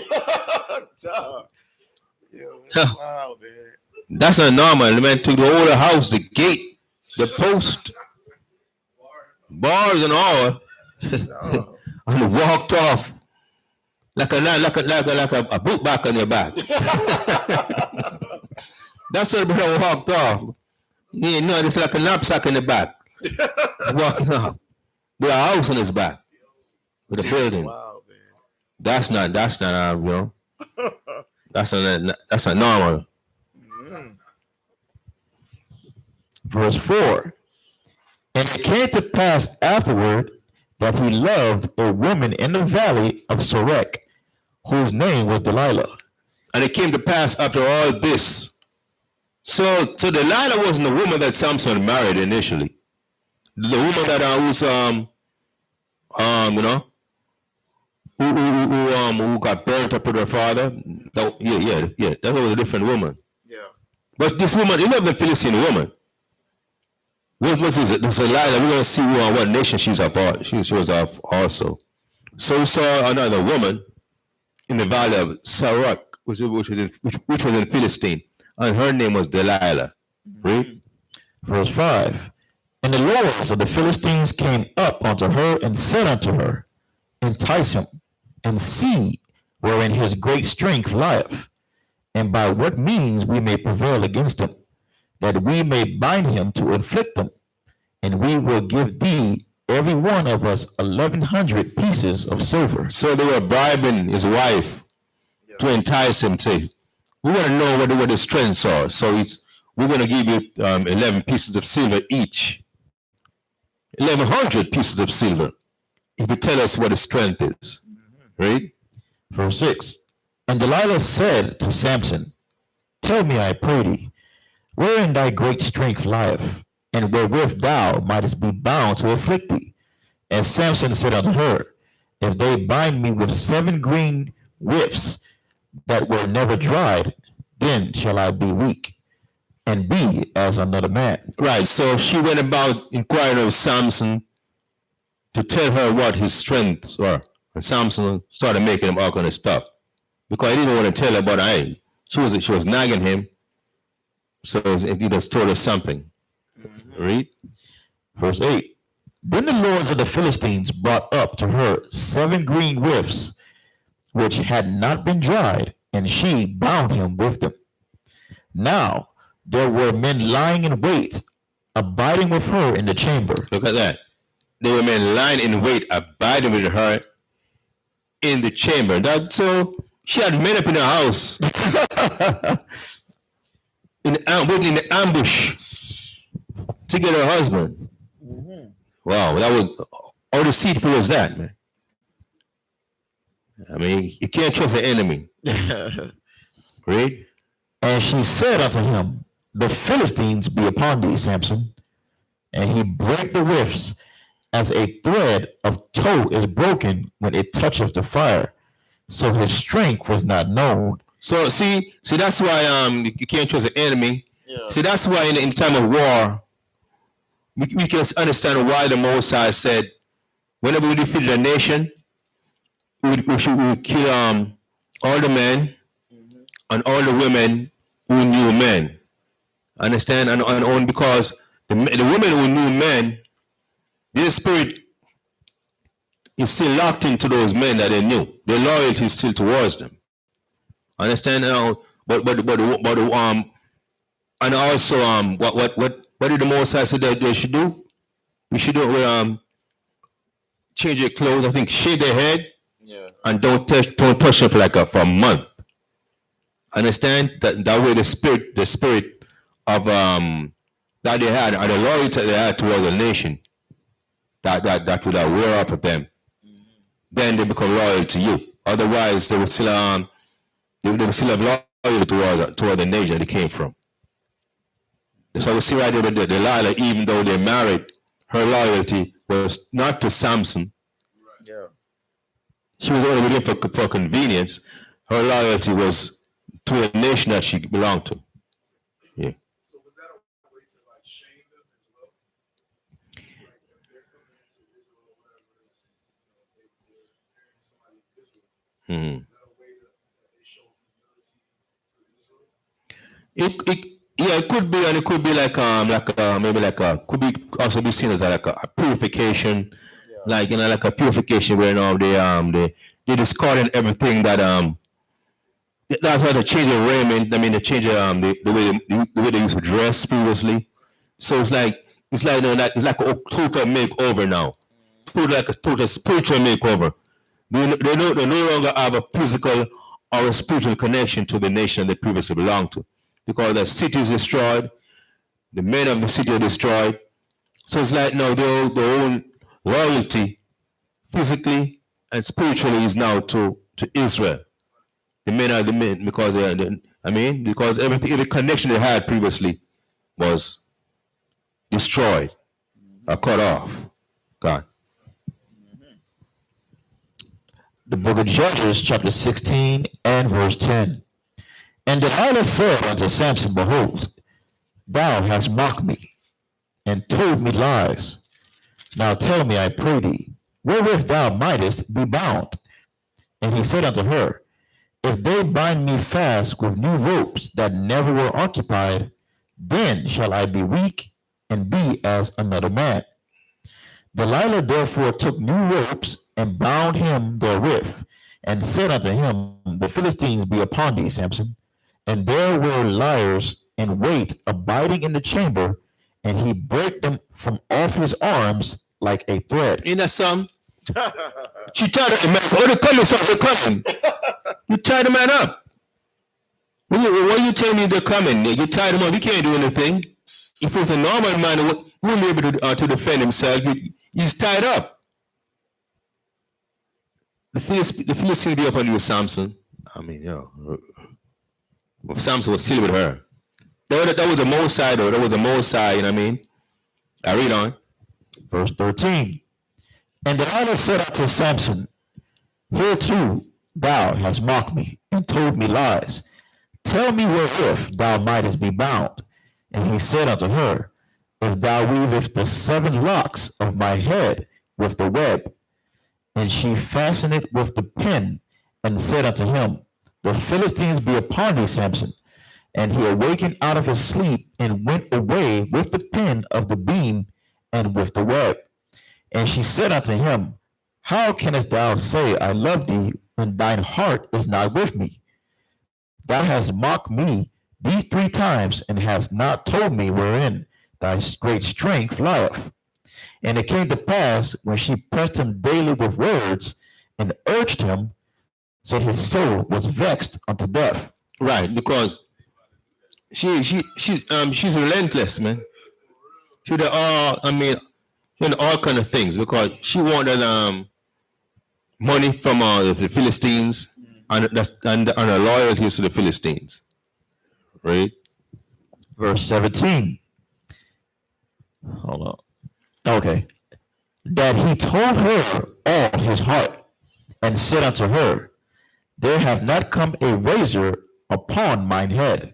Wow, man. That's not normal. The man took the older house, the gate, the post, bars and all, and walked off like a boot back on your back. That's what the brother walked off. Yeah, no, it's like a knapsack in the back. Walking off with a house on his back, with a building. Wow, man. That's not that's not normal. Verse 4. And it came to pass afterward that he loved a woman in the valley of Sorek, whose name was Delilah. And it came to pass after all this. So Delilah wasn't the woman that Samson married initially. The woman that who got burnt up with her father. That was a different woman. Yeah. But this woman, you know, the Philistine woman. What is it? This Delilah. We're gonna see what nation she's of. She was of also. So we saw another woman in the valley of Sarok, which was in Philistine, and her name was Delilah. Read. Verse 5. And the lords of the Philistines came up unto her, and said unto her, entice him, and see wherein his great strength lieth, and by what means we may prevail against him, that we may bind him to inflict them, and we will give thee every one of us 1,100 pieces of silver. So they were bribing his wife to entice him. Say, we want to know what the strengths are. So we're going to give you 11 pieces of silver each. 1,100 pieces of silver He will tell us what his strength is. Right? Verse 6. And Delilah said to Samson, Tell me, I pray thee, wherein thy great strength lieth, and wherewith thou mightest be bound to afflict thee. And Samson said unto her, If they bind me with 7 green whips that were never dried, then shall I be weak, and be as another man. Right. So she went about inquiring of Samson to tell her what his strengths were. And Samson started making him all kind of stuff. Because he didn't want to tell her about it. She was nagging him. So he just told her something. Read. Verse 8. Then the lords of the Philistines brought up to her 7 green whiffs, which had not been dried, and she bound him with them. Now there were men lying in wait, abiding with her in the chamber. Look at that. There were men lying in wait, abiding with her in the chamber. So she had men up in her house, waiting in the ambush to get her husband. Wow, that was how deceitful was that, man? I mean, you can't trust the enemy. Right? And she said unto him, The Philistines be upon thee, Samson. And he brake the whiffs, as a thread of tow is broken when it toucheth the fire. So his strength was not known. So see, that's why you can't trust the enemy. Yeah. See, that's why in time of war, we can understand why the Most High said, whenever we defeated a nation, we would kill all the men and all the women who knew men. Understand? And because the women who knew men, their spirit is still locked into those men that they knew. Their loyalty is still towards them. Understand? But and also what did the Most High say that they should do? We should do change their clothes. I think shave their head. Yeah. And don't touch them for a month. Understand that way the spirit of that they had and the loyalty they had towards the nation that would wear off of them. Then they become loyal to you. Otherwise, they would still have loyalty towards the nation they came from. So we see right there that Delilah, even though they married, her loyalty was not to Samson. Yeah. She was only with him for convenience. Her loyalty was to a nation that she belonged to. Yeah. So was that a way to like shame them as well? Like if they're coming into Israel or whatever, they're marrying somebody in Israel. Mm-hmm. Is that a way that they show humility to Israel? It could be, and it could be could be also be seen as like a purification, like like a purification where they discarded everything that that's why they change their raiment. I mean, they change the way they used to dress previously. So it's like a total makeover now, like a total spiritual makeover. They no longer have a physical or a spiritual connection to the nation they previously belonged to, because the city is destroyed, the men of the city are destroyed. So it's like now their own loyalty, physically and spiritually, is now to Israel. The men are the men because because every connection they had previously was destroyed or cut off. God. The book of Judges, chapter 16 and verse 10. And Delilah said unto Samson, Behold, thou hast mocked me, and told me lies. Now tell me, I pray thee, wherewith thou mightest be bound. And he said unto her, If they bind me fast with new ropes that never were occupied, then shall I be weak, and be as another man. Delilah therefore took new ropes, and bound him therewith, and said unto him, The Philistines be upon thee, Samson. And there were liars in wait, abiding in the chamber, and he brake them from off his arms like a thread. In that song, she tied the man. Oh, they're coming, son, they're coming. You tied the man up. What you telling me they're coming? You tied him up. He can't do anything. If it was a normal man, he wouldn't be able to defend himself. He's tied up. the Philistines be up on you, Samson. I mean, well, Samson was still with her. That was the Mosai, though. That was the Mosai, you know what I mean? I read on. Verse 13. And Delilah said unto Samson, Hereto thou hast mocked me, and told me lies. Tell me wherewith thou mightest be bound. And he said unto her, If thou weavest the 7 locks of my head with the web. And she fastened it with the pin, and said unto him, The Philistines be upon thee, Samson. And he awakened out of his sleep, and went away with the pin of the beam, and with the web. And she said unto him, How canst thou say, I love thee, when thine heart is not with me? Thou hast mocked me these 3 times, and hast not told me wherein thy great strength lieth. And it came to pass, when she pressed him daily with words, and urged him, so his soul was vexed unto death. Right, because she's relentless, man. She did all kind of things, because she wanted money from the Philistines and her loyalties to the Philistines. Right? Verse 17. Hold on. Okay. That he told her all his heart, and said unto her, There hath not come a razor upon mine head,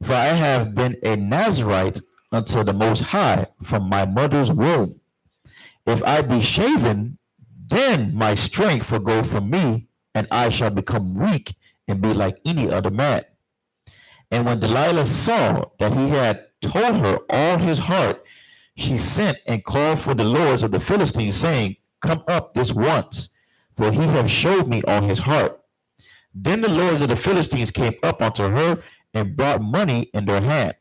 for I have been a Nazarite unto the Most High from my mother's womb. If I be shaven, then my strength will go from me, and I shall become weak and be like any other man. And when Delilah saw that he had told her all his heart, she sent and called for the lords of the Philistines, saying, Come up this once, for he hath showed me all his heart. Then the lords of the Philistines came up unto her, and brought money in their hand.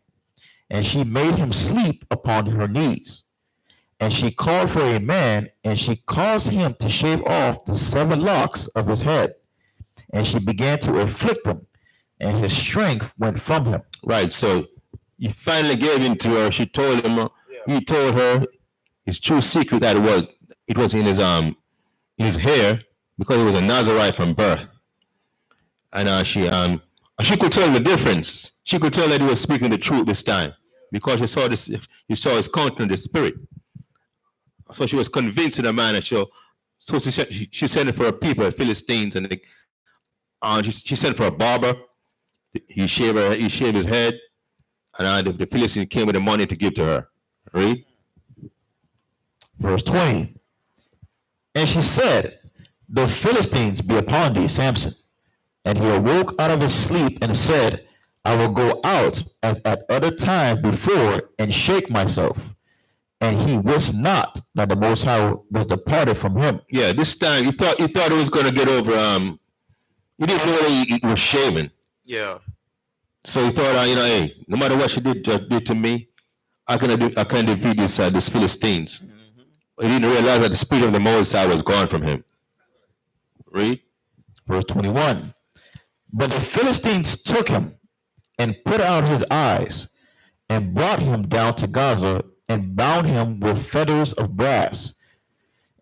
And she made him sleep upon her knees. And she called for a man, and she caused him to shave off the 7 locks of his head. And she began to afflict him, and his strength went from him. Right, so he finally gave in to her. She told him, he told her his true secret, that it was in his hair, because he was a Nazarite from birth. And she could tell the difference. She could tell that he was speaking the truth this time, because she saw his countenance, the spirit. So she was convinced in the man, and so she sent for a people, the Philistines, and she sent for a barber. He shaved his head, and the Philistines came with the money to give to her. Read. Verse 20. And she said, The Philistines be upon thee, Samson. And he awoke out of his sleep, and said, I will go out as at other times before, and shake myself. And he wist not that the Most High was departed from him. Yeah, this time he thought it was going to get over. He didn't know that he was shaving. Yeah. So he thought, hey, no matter what she did to me, I can defeat this Philistines. Mm-hmm. He didn't realize that the spirit of the Most High was gone from him. Read. Verse 21. But the Philistines took him, and put out his eyes, and brought him down to Gaza, and bound him with fetters of brass.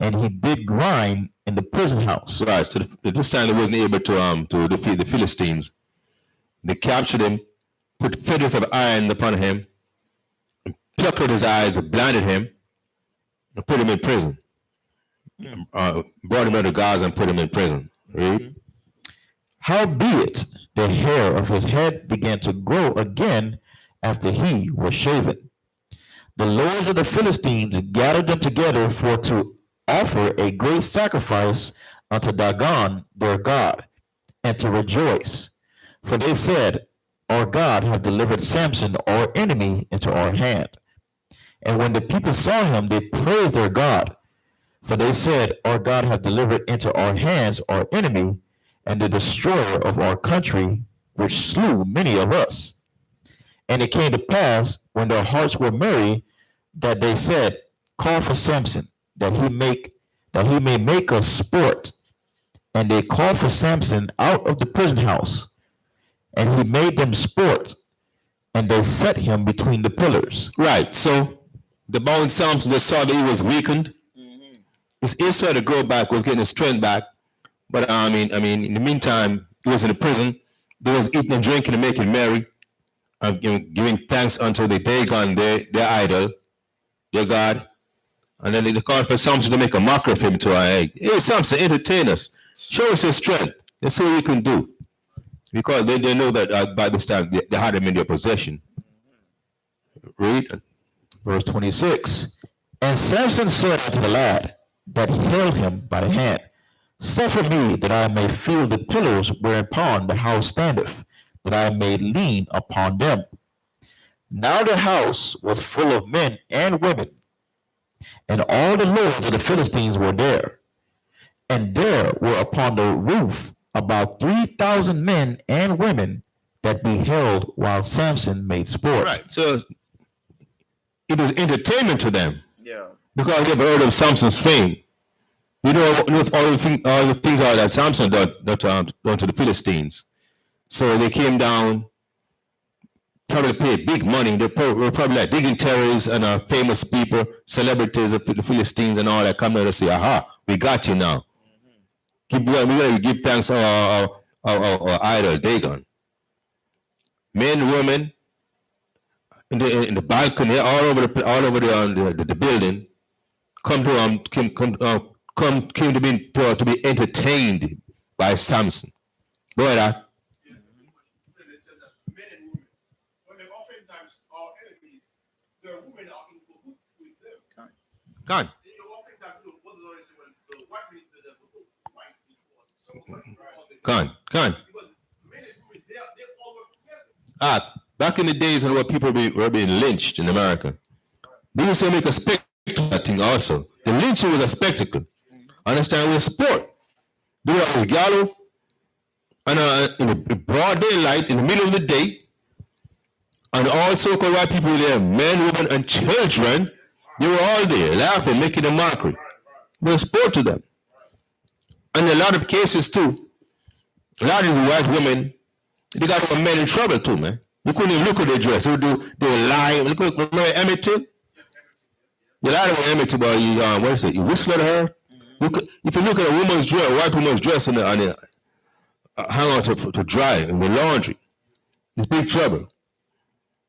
And he did grind in the prison house. Right, so this time they wasn't able to defeat the Philistines. They captured him, put fetters of iron upon him, and plucked out his eyes, and blinded him, and put him in prison. Brought him out of Gaza and put him in prison. Read. Howbeit, the hair of his head began to grow again after he was shaven. The lords of the Philistines gathered them together for to offer a great sacrifice unto Dagon their god, and to rejoice. For they said, Our God hath delivered Samson, our enemy, into our hand. And when the people saw him, they praised their God. For they said, Our God hath delivered into our hands our enemy, and the destroyer of our country, which slew many of us. And it came to pass, when their hearts were merry, that they said, Call for Samson, that he may make us sport. And they called for Samson out of the prison house, and he made them sport, and they set him between the pillars. Right, so the bound Samson just saw that he was weakened. Mm-hmm. His inside to grow back was getting his strength back. But in the meantime, he was in the prison. They was eating and drinking and making merry, and giving thanks unto the Dagon, their idol, their god. And then they called for Samson to make a mockery of him to our egg. Hey, Samson, entertain us. Show us your strength. That's all you can do. Because they know that by this time they had him in their possession. Read. Verse 26. And Samson said unto the lad that held him by the hand, Suffer me that I may feel the pillars whereupon the house standeth, that I may lean upon them. Now the house was full of men and women, and all the lords of the Philistines were there. And there were upon the roof about 3,000 men and women that beheld while Samson made sport. Right. So it was entertainment to them. Yeah. Because they've heard of Samson's fame. You know all the things that Samson done to the Philistines. So they came down, probably paid big money. They were probably like dignitaries and famous people, celebrities of the Philistines and all that come there to say, aha, we got you now. We gotta give thanks to our idol, Dagon. Men, women, in the balcony, all over the building, came to be entertained by Samson. Go ahead. It says that men and women, when they oftentimes our enemies, the women are in cahoots with them. Gone. You know, oftentimes, what does always say when the white means the white people, Gone. because men and women, they all work together. Back in the days when people were being lynched in America, they used to make a spectacle of that thing also. The lynching was a spectacle. Understand? It was sport. They were always gallow, and in the broad daylight, in the middle of the day, and all so-called white people were there, men, women, and children, they were all there, laughing, making a mockery. It was sport to them. And in a lot of cases too, a lot of these white women, they got our men in trouble too, man. You couldn't even look at their dress. They were lying. Look, remember Emmett Till? A lot of Emmett Till, what is it? You whistle at her. If you look at a woman's dress, a white woman's dress, and hang on to dry in the laundry, it's big trouble.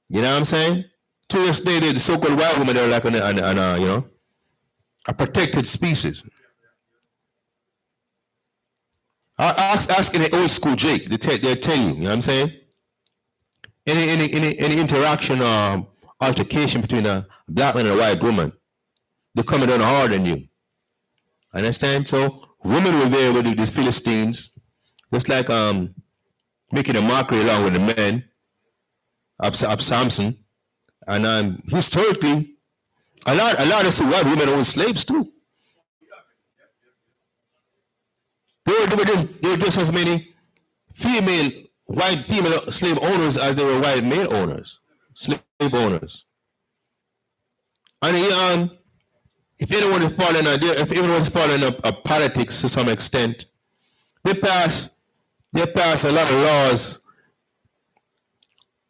You know what I'm saying? To this day, the so-called white women, they're like a protected species. Ask any old school Jake, they'll tell you. You know what I'm saying? Any interaction or altercation between a black man and a white woman, they're coming down hard on you. Understand? So women were there with these Philistines, just like making a mockery along with the men of Samson. And historically, a lot of white women owned slaves too. There were just as many white female slave owners as there were white male owners, slave owners. And if anyone is following up politics to some extent, they pass a lot of laws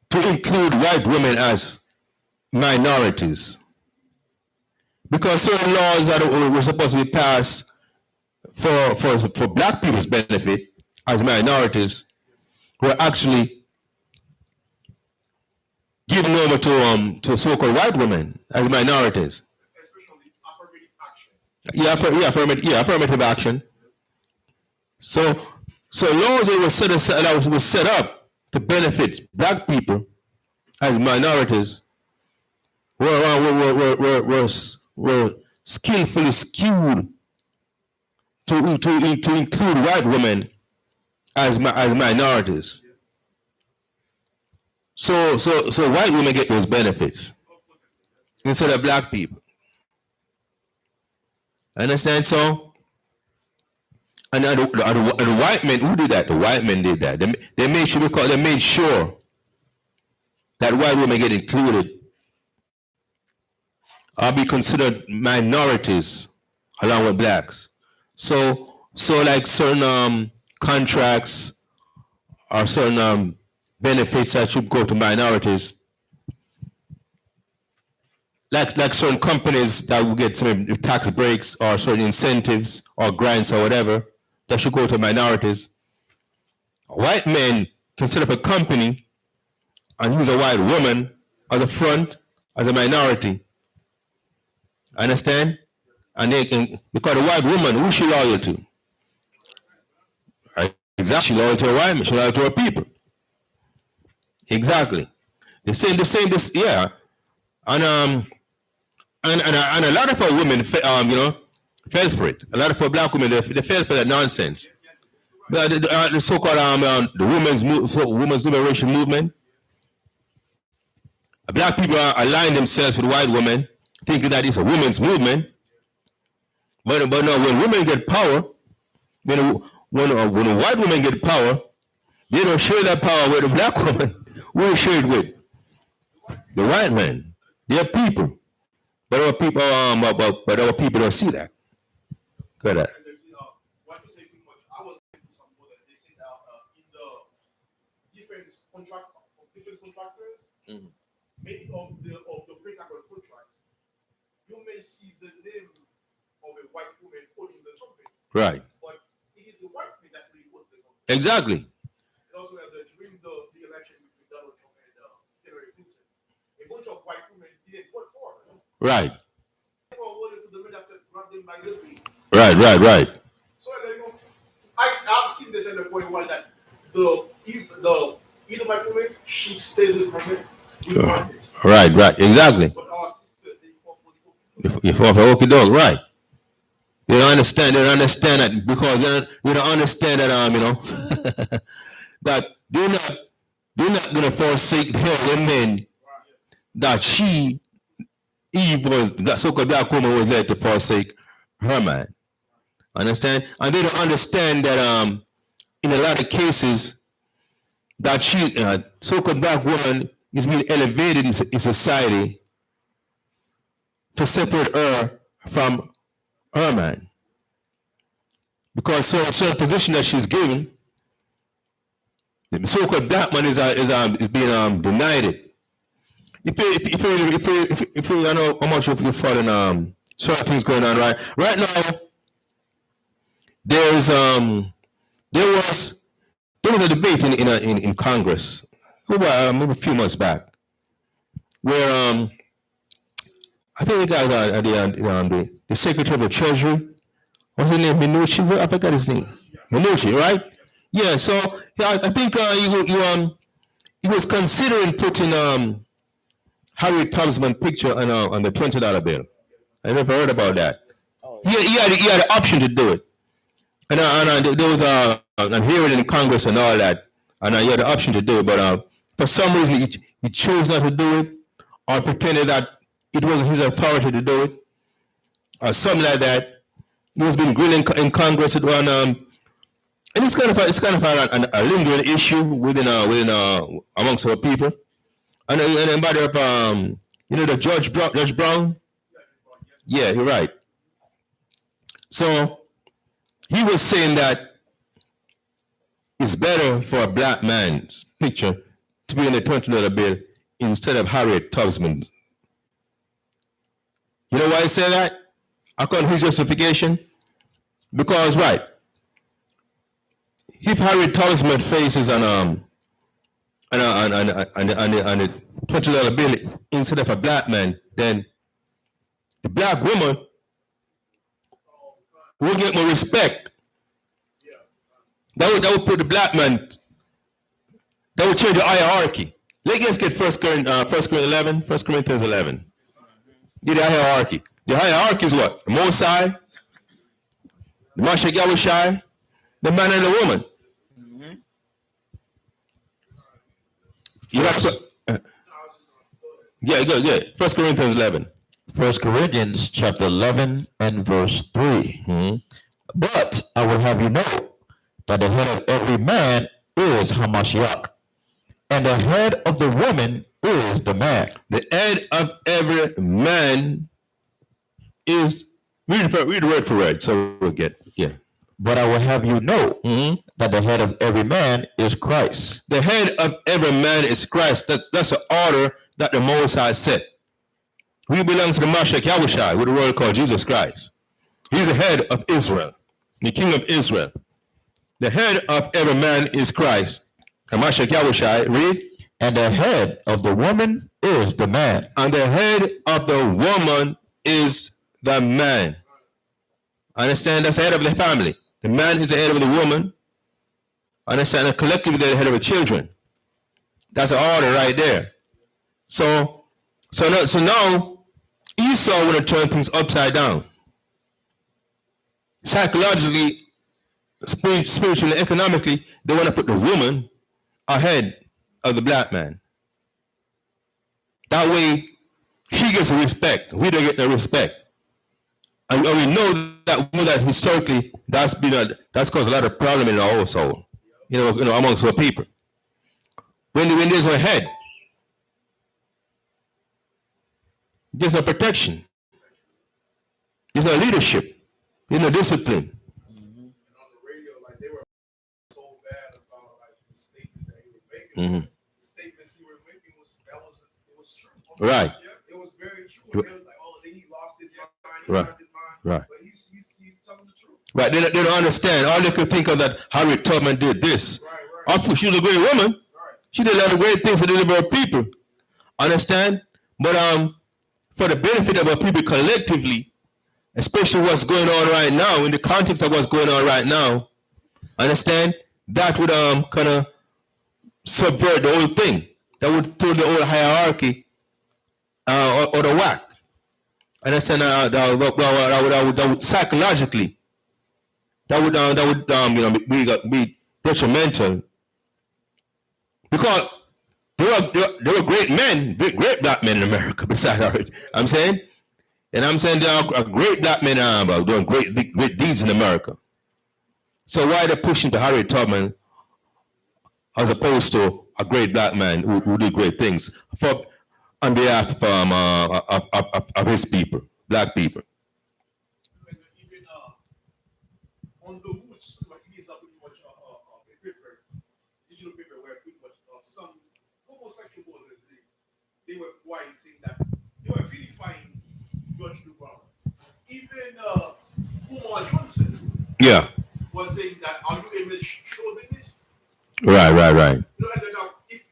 to include white women as minorities, because certain laws that were supposed to be passed for black people's benefit as minorities were actually given over to so-called white women as minorities. Especially affirmative action. Affirmative action. So laws that were set up to benefit black people as minorities were skillfully skewed to include white women as minorities. So white women get those benefits instead of black people. Understand? So, and the white men who did that? The white men did that. They made sure that white women get included or be considered minorities along with blacks. So like certain contracts or certain benefits that should go to minorities, like certain companies that will get some tax breaks or certain incentives or grants or whatever, that should go to minorities. White men can set up a company and use a white woman as a front, as a minority. Understand? And they can, because the white woman, who she loyal to? Right? Exactly, she loyal to a white man, she loyal to her people. Exactly. The same, yeah. And a lot of our women, fell for it. A lot of our black women, they fell for that nonsense. The so-called the women's liberation movement. Black people are aligning themselves with white women, thinking that it's a women's movement. But no, when women get power, when a white woman get power, they don't share that power with the black woman. Who share it with? The white man. They're people. But our people, but our people don't see that. Go ahead. What you say too much? I was thinking some more that they say that in the defense contractors, many of the pre-contract contracts, you may see the name of a white woman holding the trumpet. Right. But it is the white man that really holds the trumpet. Exactly. And also during the election between Donald Trump and Hillary Clinton, a bunch of white women didn't vote for her. Right. They were holding to the man that says grab them by the feet. Right. So I've seen this in the for a while that the white woman, she stays with her man. Right, exactly. But our sisters, they fall for the you fall for okey doke, right? They don't understand that because they don't understand that that they're not gonna forsake her men that that so-called black woman was led to forsake her man. Understand? And they don't understand that in a lot of cases that so-called black woman is being elevated in society to separate her from her man. Because certain position that she's given, the so-called black man is being denied it. If you know how much you're following certain things going on right now, there was a debate in Congress maybe a few months back where I think the Secretary of the Treasury, what's his name, Mnuchin? I forgot his name. Mnuchin, right? Yeah. So I think he was considering putting Harriet Tubman picture on the $20 bill. I never heard about that. He had the option to do it, and there was a hearing in Congress and all that, and he had the option to do it, but for some reason he chose not to do it, or pretended that it wasn't his authority to do it, or something like that. He was being grilled in Congress and it's kind of a lingering issue within amongst our people. And matter of the Judge Brown. Yeah, you're right. So he was saying that it's better for a black man's picture to be in the $20 bill instead of Harriet Tubman. You know why he said that? According to his justification? Because if Harriet Tubman faces on the $20 bill instead of a black man, then the black woman will get more respect. That would put the black man, that would change the hierarchy. Let's get 1 Corinthians 11. Get the hierarchy. The hierarchy is what? The Mosai, the Mashiach Yahushai, the man and the woman. You got to good. 1 Corinthians 11. 1 Corinthians chapter 11 and verse 3. But I will have you know that the head of every man is Hamashiach, and the head of the woman is the man. The head of every man is, read the word for word, so we'll get, yeah. But I will have you know that the head of every man is Christ. The head of every man is Christ. That's the order that the Most High set. We belong to the Mashiach Yahushai, with the word called Jesus Christ. He's the head of Israel, the king of Israel. The head of every man is Christ. Hamashiach Yahushai, read. And the head of the woman is the man. And the head of the woman is the man. Understand? That's the head of the family. The man is the head of the woman. Understand? And collectively, they're the head of the children. That's the order right there. So now Esau want to turn things upside down. Psychologically, spiritually, economically, they want to put the woman ahead of the black man. That way, she gets the respect. We don't get the respect. And we know that historically, that's caused a lot of problem in our household. You know, amongst our people. When there's no head, there's no protection. There's no leadership. There's no discipline. And on the radio, like they were so bad about like the statements that he was making. Mhm. The statements he was making was true. Right. Yeah, it was very true. And they was like, oh, he lost his mind. He Right. lost his mind. Right. But he's telling the truth. Right. They don't understand. All they could think of that Harriet Tubman did this. Right. She was a great woman. Right. She did a lot of great things to deliver our people. Understand? But for the benefit of our people collectively, especially what's going on right now, in the context of what's going on right now, understand? That would kind of subvert the whole thing. That would throw the whole hierarchy or the whack. Understand? That would psychologically, that would be detrimental. Because there were great men, great black men in America besides ours. I'm saying, and I'm saying there are great black men doing great deeds in America. So why are they pushing to Harriet Tubman as opposed to a great black man who did great things on behalf of his people, black people? And even on the woods, like it is pretty much a paper, digital paper, where pretty much some homosexual they were quiet saying that they were vilifying George Brown. Even Umar Johnson Yeah. was saying that, are you image chauvinist? Right. You know, and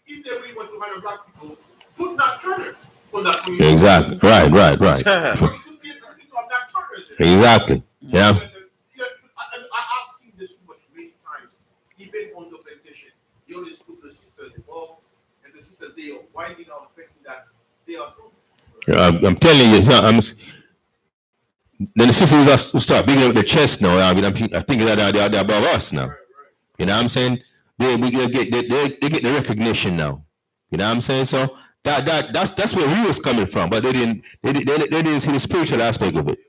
if they really want to hire black people, put Nat Turner on that community. Exactly. Right. But it could be a person of Nat Turner there. Exactly. Yeah. And I've seen this pretty much many times. Even on the plantation, they always put the sisters involved, and the sisters, they are winding out thinking that they are so. I'm telling you, then the sisters will start beating up their chest now. I think that they're above us now. You know what I'm saying? They get the recognition now. You know what I'm saying? So that's where we was coming from, but they didn't see the spiritual aspect of it.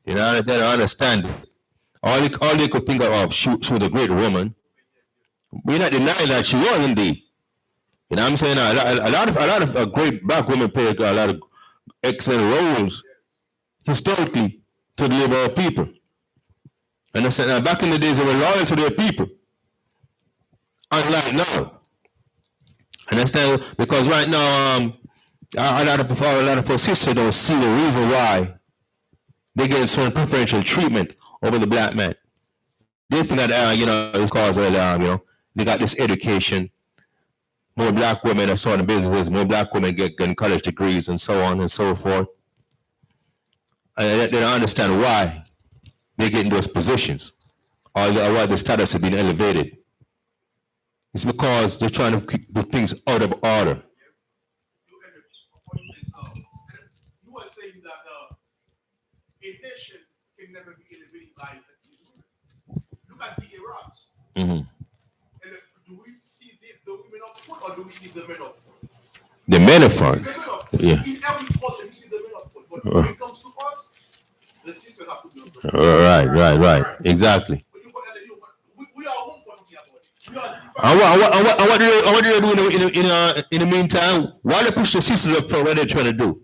You know, they don't understand it. All they could think of, she was a great woman. We're not denying that she was indeed. You know what I'm saying? A lot of great black women played a lot of excellent roles historically to deliver our people. And I said, now back in the days, they were loyal to their people. Unlike now. Understand? Because right now, a lot of our sisters don't see the reason why they get certain preferential treatment over the black man. They think that it's because they got this education. More black women are starting businesses. More black women get college degrees and so on and so forth. And they don't understand why they get in those positions or why the status has been elevated. It's because they're trying to keep the things out of order. You were saying that a nation can never be elevated by look at the Iraqs. Mm-hmm. And do we see the women up front or do we see the men up front? The men are front. The men up front. Yeah. In every culture, you see the men up front. But when it comes to us, the sisters have to be up front. Right. Exactly. We are home for looking at it. And what do they do in the meantime? Why they push the sisters up front? What they're trying to do?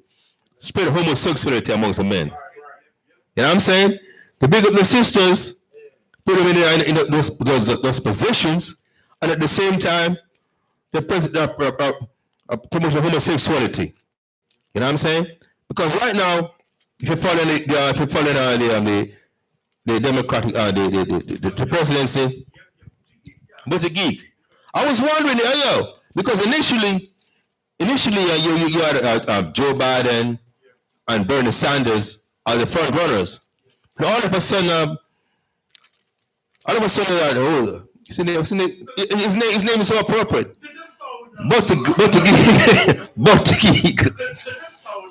Spread homosexuality amongst the men. You know what I'm saying? To big up the sisters, put them in those positions, and at the same time, they promote homosexuality. You know what I'm saying? Because right now, if you're following the Democratic the presidency, But a geek. I was wondering, because initially, you had Joe Biden and Bernie Sanders are the front runners. And all of a sudden, his name is so appropriate. But the geek.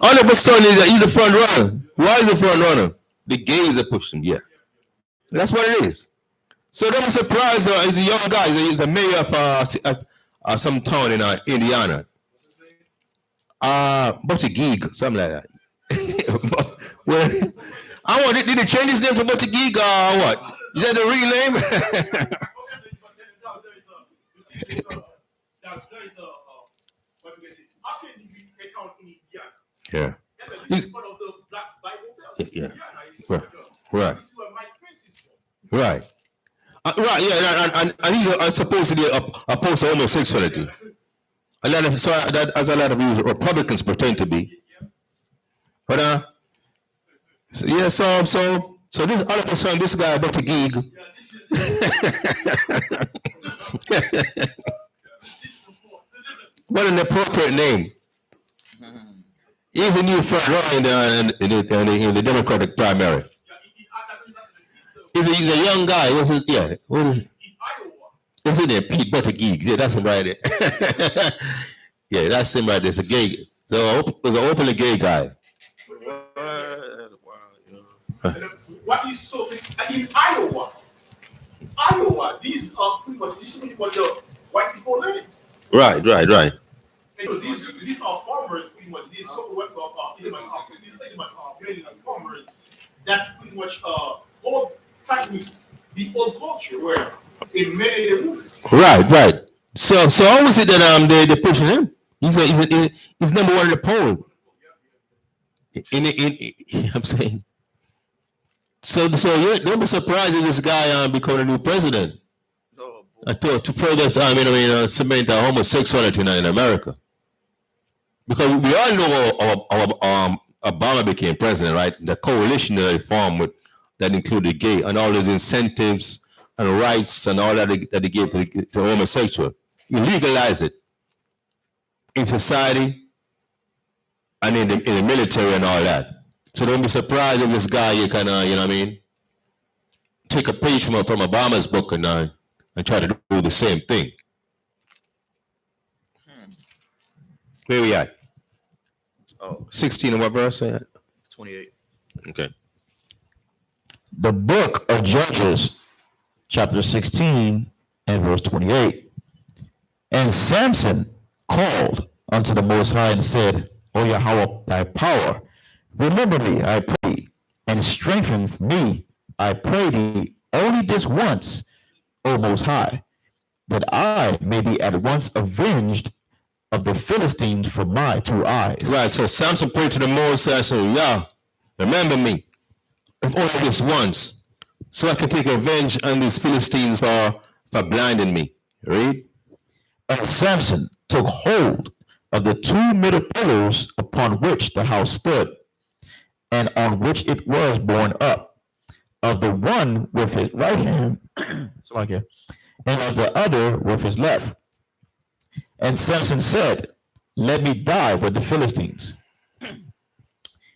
All of a sudden, he's a front runner. Why is he a front runner? The gays are pushing, yeah. That's what it is. So don't be surprised. He's a young guy. He's a mayor of some town in Indiana. Butty Geek, something like that. Well, did they change his name to Butty Geek or what? Is that the real name? How can you be a count in Indiana? Yeah. It's one of the Black Bible Belt. Yeah. Right. Right. This is where Mike Pence is from. Right. Right. Yeah. And he's supposedly opposed to homosexuality. A lot of Republicans pretend to be. But so this all of a sudden this guy about to gig. What an appropriate name. He's a new front runner in the Democratic primary. He's a young guy. What is it? What's in there? Pete Buttigieg. Yeah, that's him right there. Yeah, that's him right there. It's a gay. So it's an openly gay guy. What is so in Iowa? These are pretty much what the white people live. Right. These are farmers pretty much. These so-called farmers that pretty much hold tight with the old culture where in many roots. Right. So how is it that they're pushing him? He's number one in the poll. I'm saying. So don't be surprised if this guy become a new president. To further, cement homosexuality in America. Because we all know how Obama became president, right? The coalition that he formed that included gay and all those incentives and rights and all that he gave to homosexual. You legalize it in society and in the military and all that. So don't be surprised if this guy you can take a page from Obama's book and try to do the same thing. Where we at? 16 and what verse? 28. Okay. The book of Judges, chapter 16 and verse 28. And Samson called unto the Most High and said, O Yahweh, thy power, remember me, I pray, and strengthen me, I pray thee, only this once, O Most High, that I may be at once avenged of the Philistines for my 2 eyes. Right, so Samson prayed to the Most High, so yeah, remember me, if only this once, so I can take revenge on these Philistines for blinding me. Read. And Samson took hold of the 2 middle pillars upon which the house stood, and on which it was borne up, of the one with his right hand, and of the other with his left. And Samson said, let me die with the Philistines.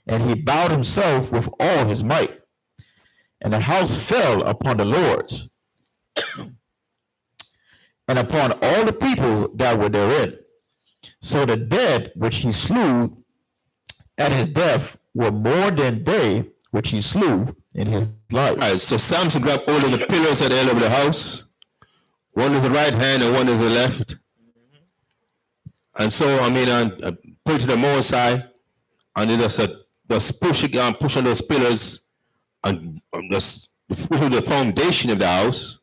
And he bowed himself with all his might. And the house fell upon the lords, and upon all the people that were therein. So the dead which he slew at his death were more than they which he slew in his life. All right, so Samson grabbed hold of the pillars at the end of the house. One is the right hand and one is the left. And so, I put to the Most High, and they just push on those pillars and just push on the foundation of the house.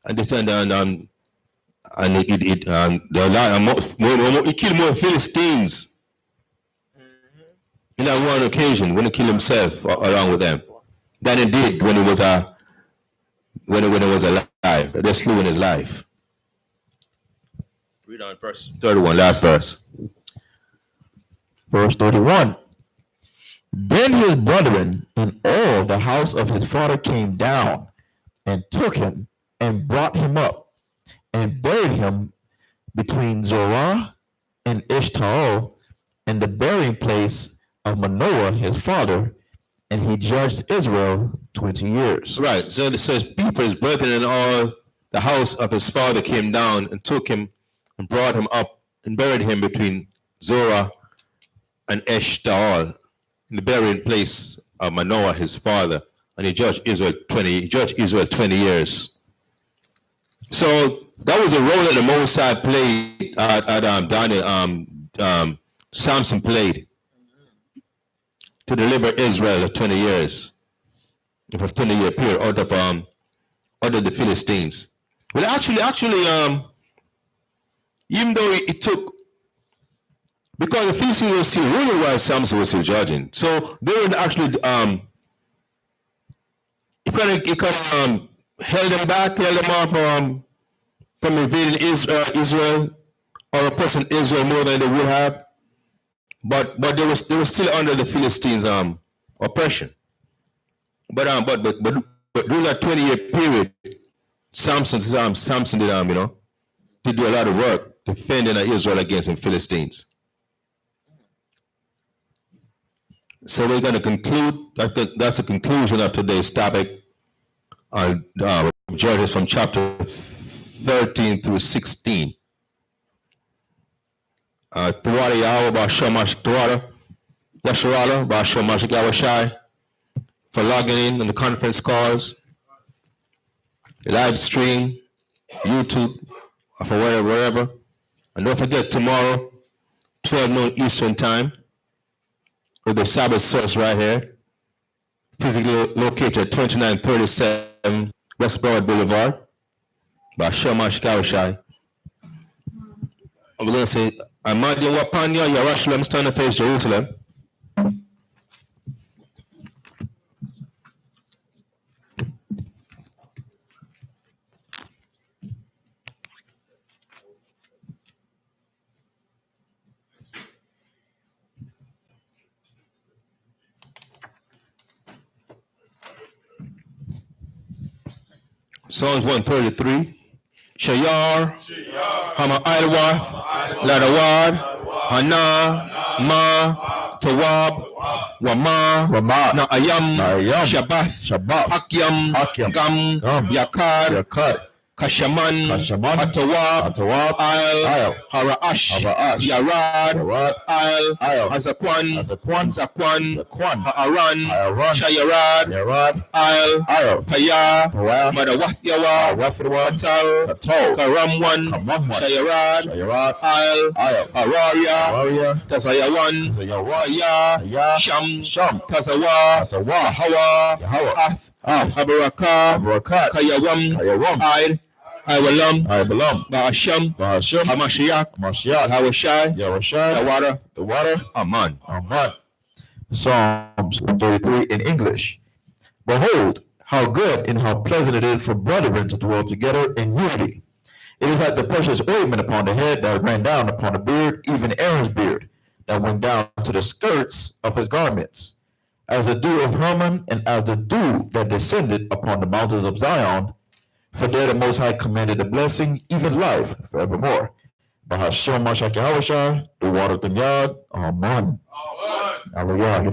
And they turned down, it killed more Philistines in that one occasion when he killed himself along with them than he did when he was alive. They slew in his life. Read on verse 31, last verse. Verse 31. Then his brethren and all the house of his father came down and took him and brought him up and buried him between Zorah and Eshtaol in the burying place of Manoah his father, and he judged Israel 20 years. Right. So it says people, his brethren, and all the house of his father came down and took him and brought him up and buried him between Zorah and Eshtaol in the burying place of Manoah his father, and he judged Israel 20 years. So that was a role that the Most High played Samson played to deliver Israel 20 years, for a 20-year period out of the Philistines. Well, actually, even though it took, because the Philistines were still ruling while Samson was still judging, so they were actually it kind of held them off from invading Israel or oppressing Israel more than they would have. But they were still under the Philistines' oppression. But during that 20-year period, Samson did do a lot of work defending Israel against the Philistines. So we're going to conclude. That's the conclusion of today's topic on Judges from chapter 13 through 16. Tawada Yahweh Bashamash Tawada Yasharala Bashamash Gawashai for logging in on the conference calls, live stream, YouTube, or for wherever. And don't forget tomorrow, 12 noon Eastern time, with the Sabbath source right here, physically located at 2937 West Broward Boulevard, Bashamash Gawashai. I'm going to say, Amadi Wapanya, Yerushalayim, stand to face Jerusalem. Psalms 133. Shayar, Hama Ailwa, Ladawad, Hana, Ma, Tawab, Wama, Na'ayam, Shabath, Akyam, Gam, Yakar, Kashaman, Atawab, Ail, Hara'ash, Yarad, Ail, Hazakwan, Zakwan, Ha'aran, Shayarad, Ail, Paya, Madawatyawa, Katal, Karamwan, Shayarad, Ail, Araria, Tazayawan, Aya, Sham, Tazawa, Hawa, Ath, Abarakat, Kayawam, Iwalam, Ba'asham, Hamashiach, Hawashai, the water, Aman. Psalms 133 in English. Behold, how good and how pleasant it is for brethren to dwell together in unity. It is like the precious ointment upon the head that ran down upon the beard, even Aaron's beard, that went down to the skirts of his garments, as the dew of Hermon, and as the dew that descended upon the mountains of Zion. For there the Most High commanded the blessing, even life, forevermore. Bahashem Mashak Yahweh, the water of the Yad. Amen. Hallelujah.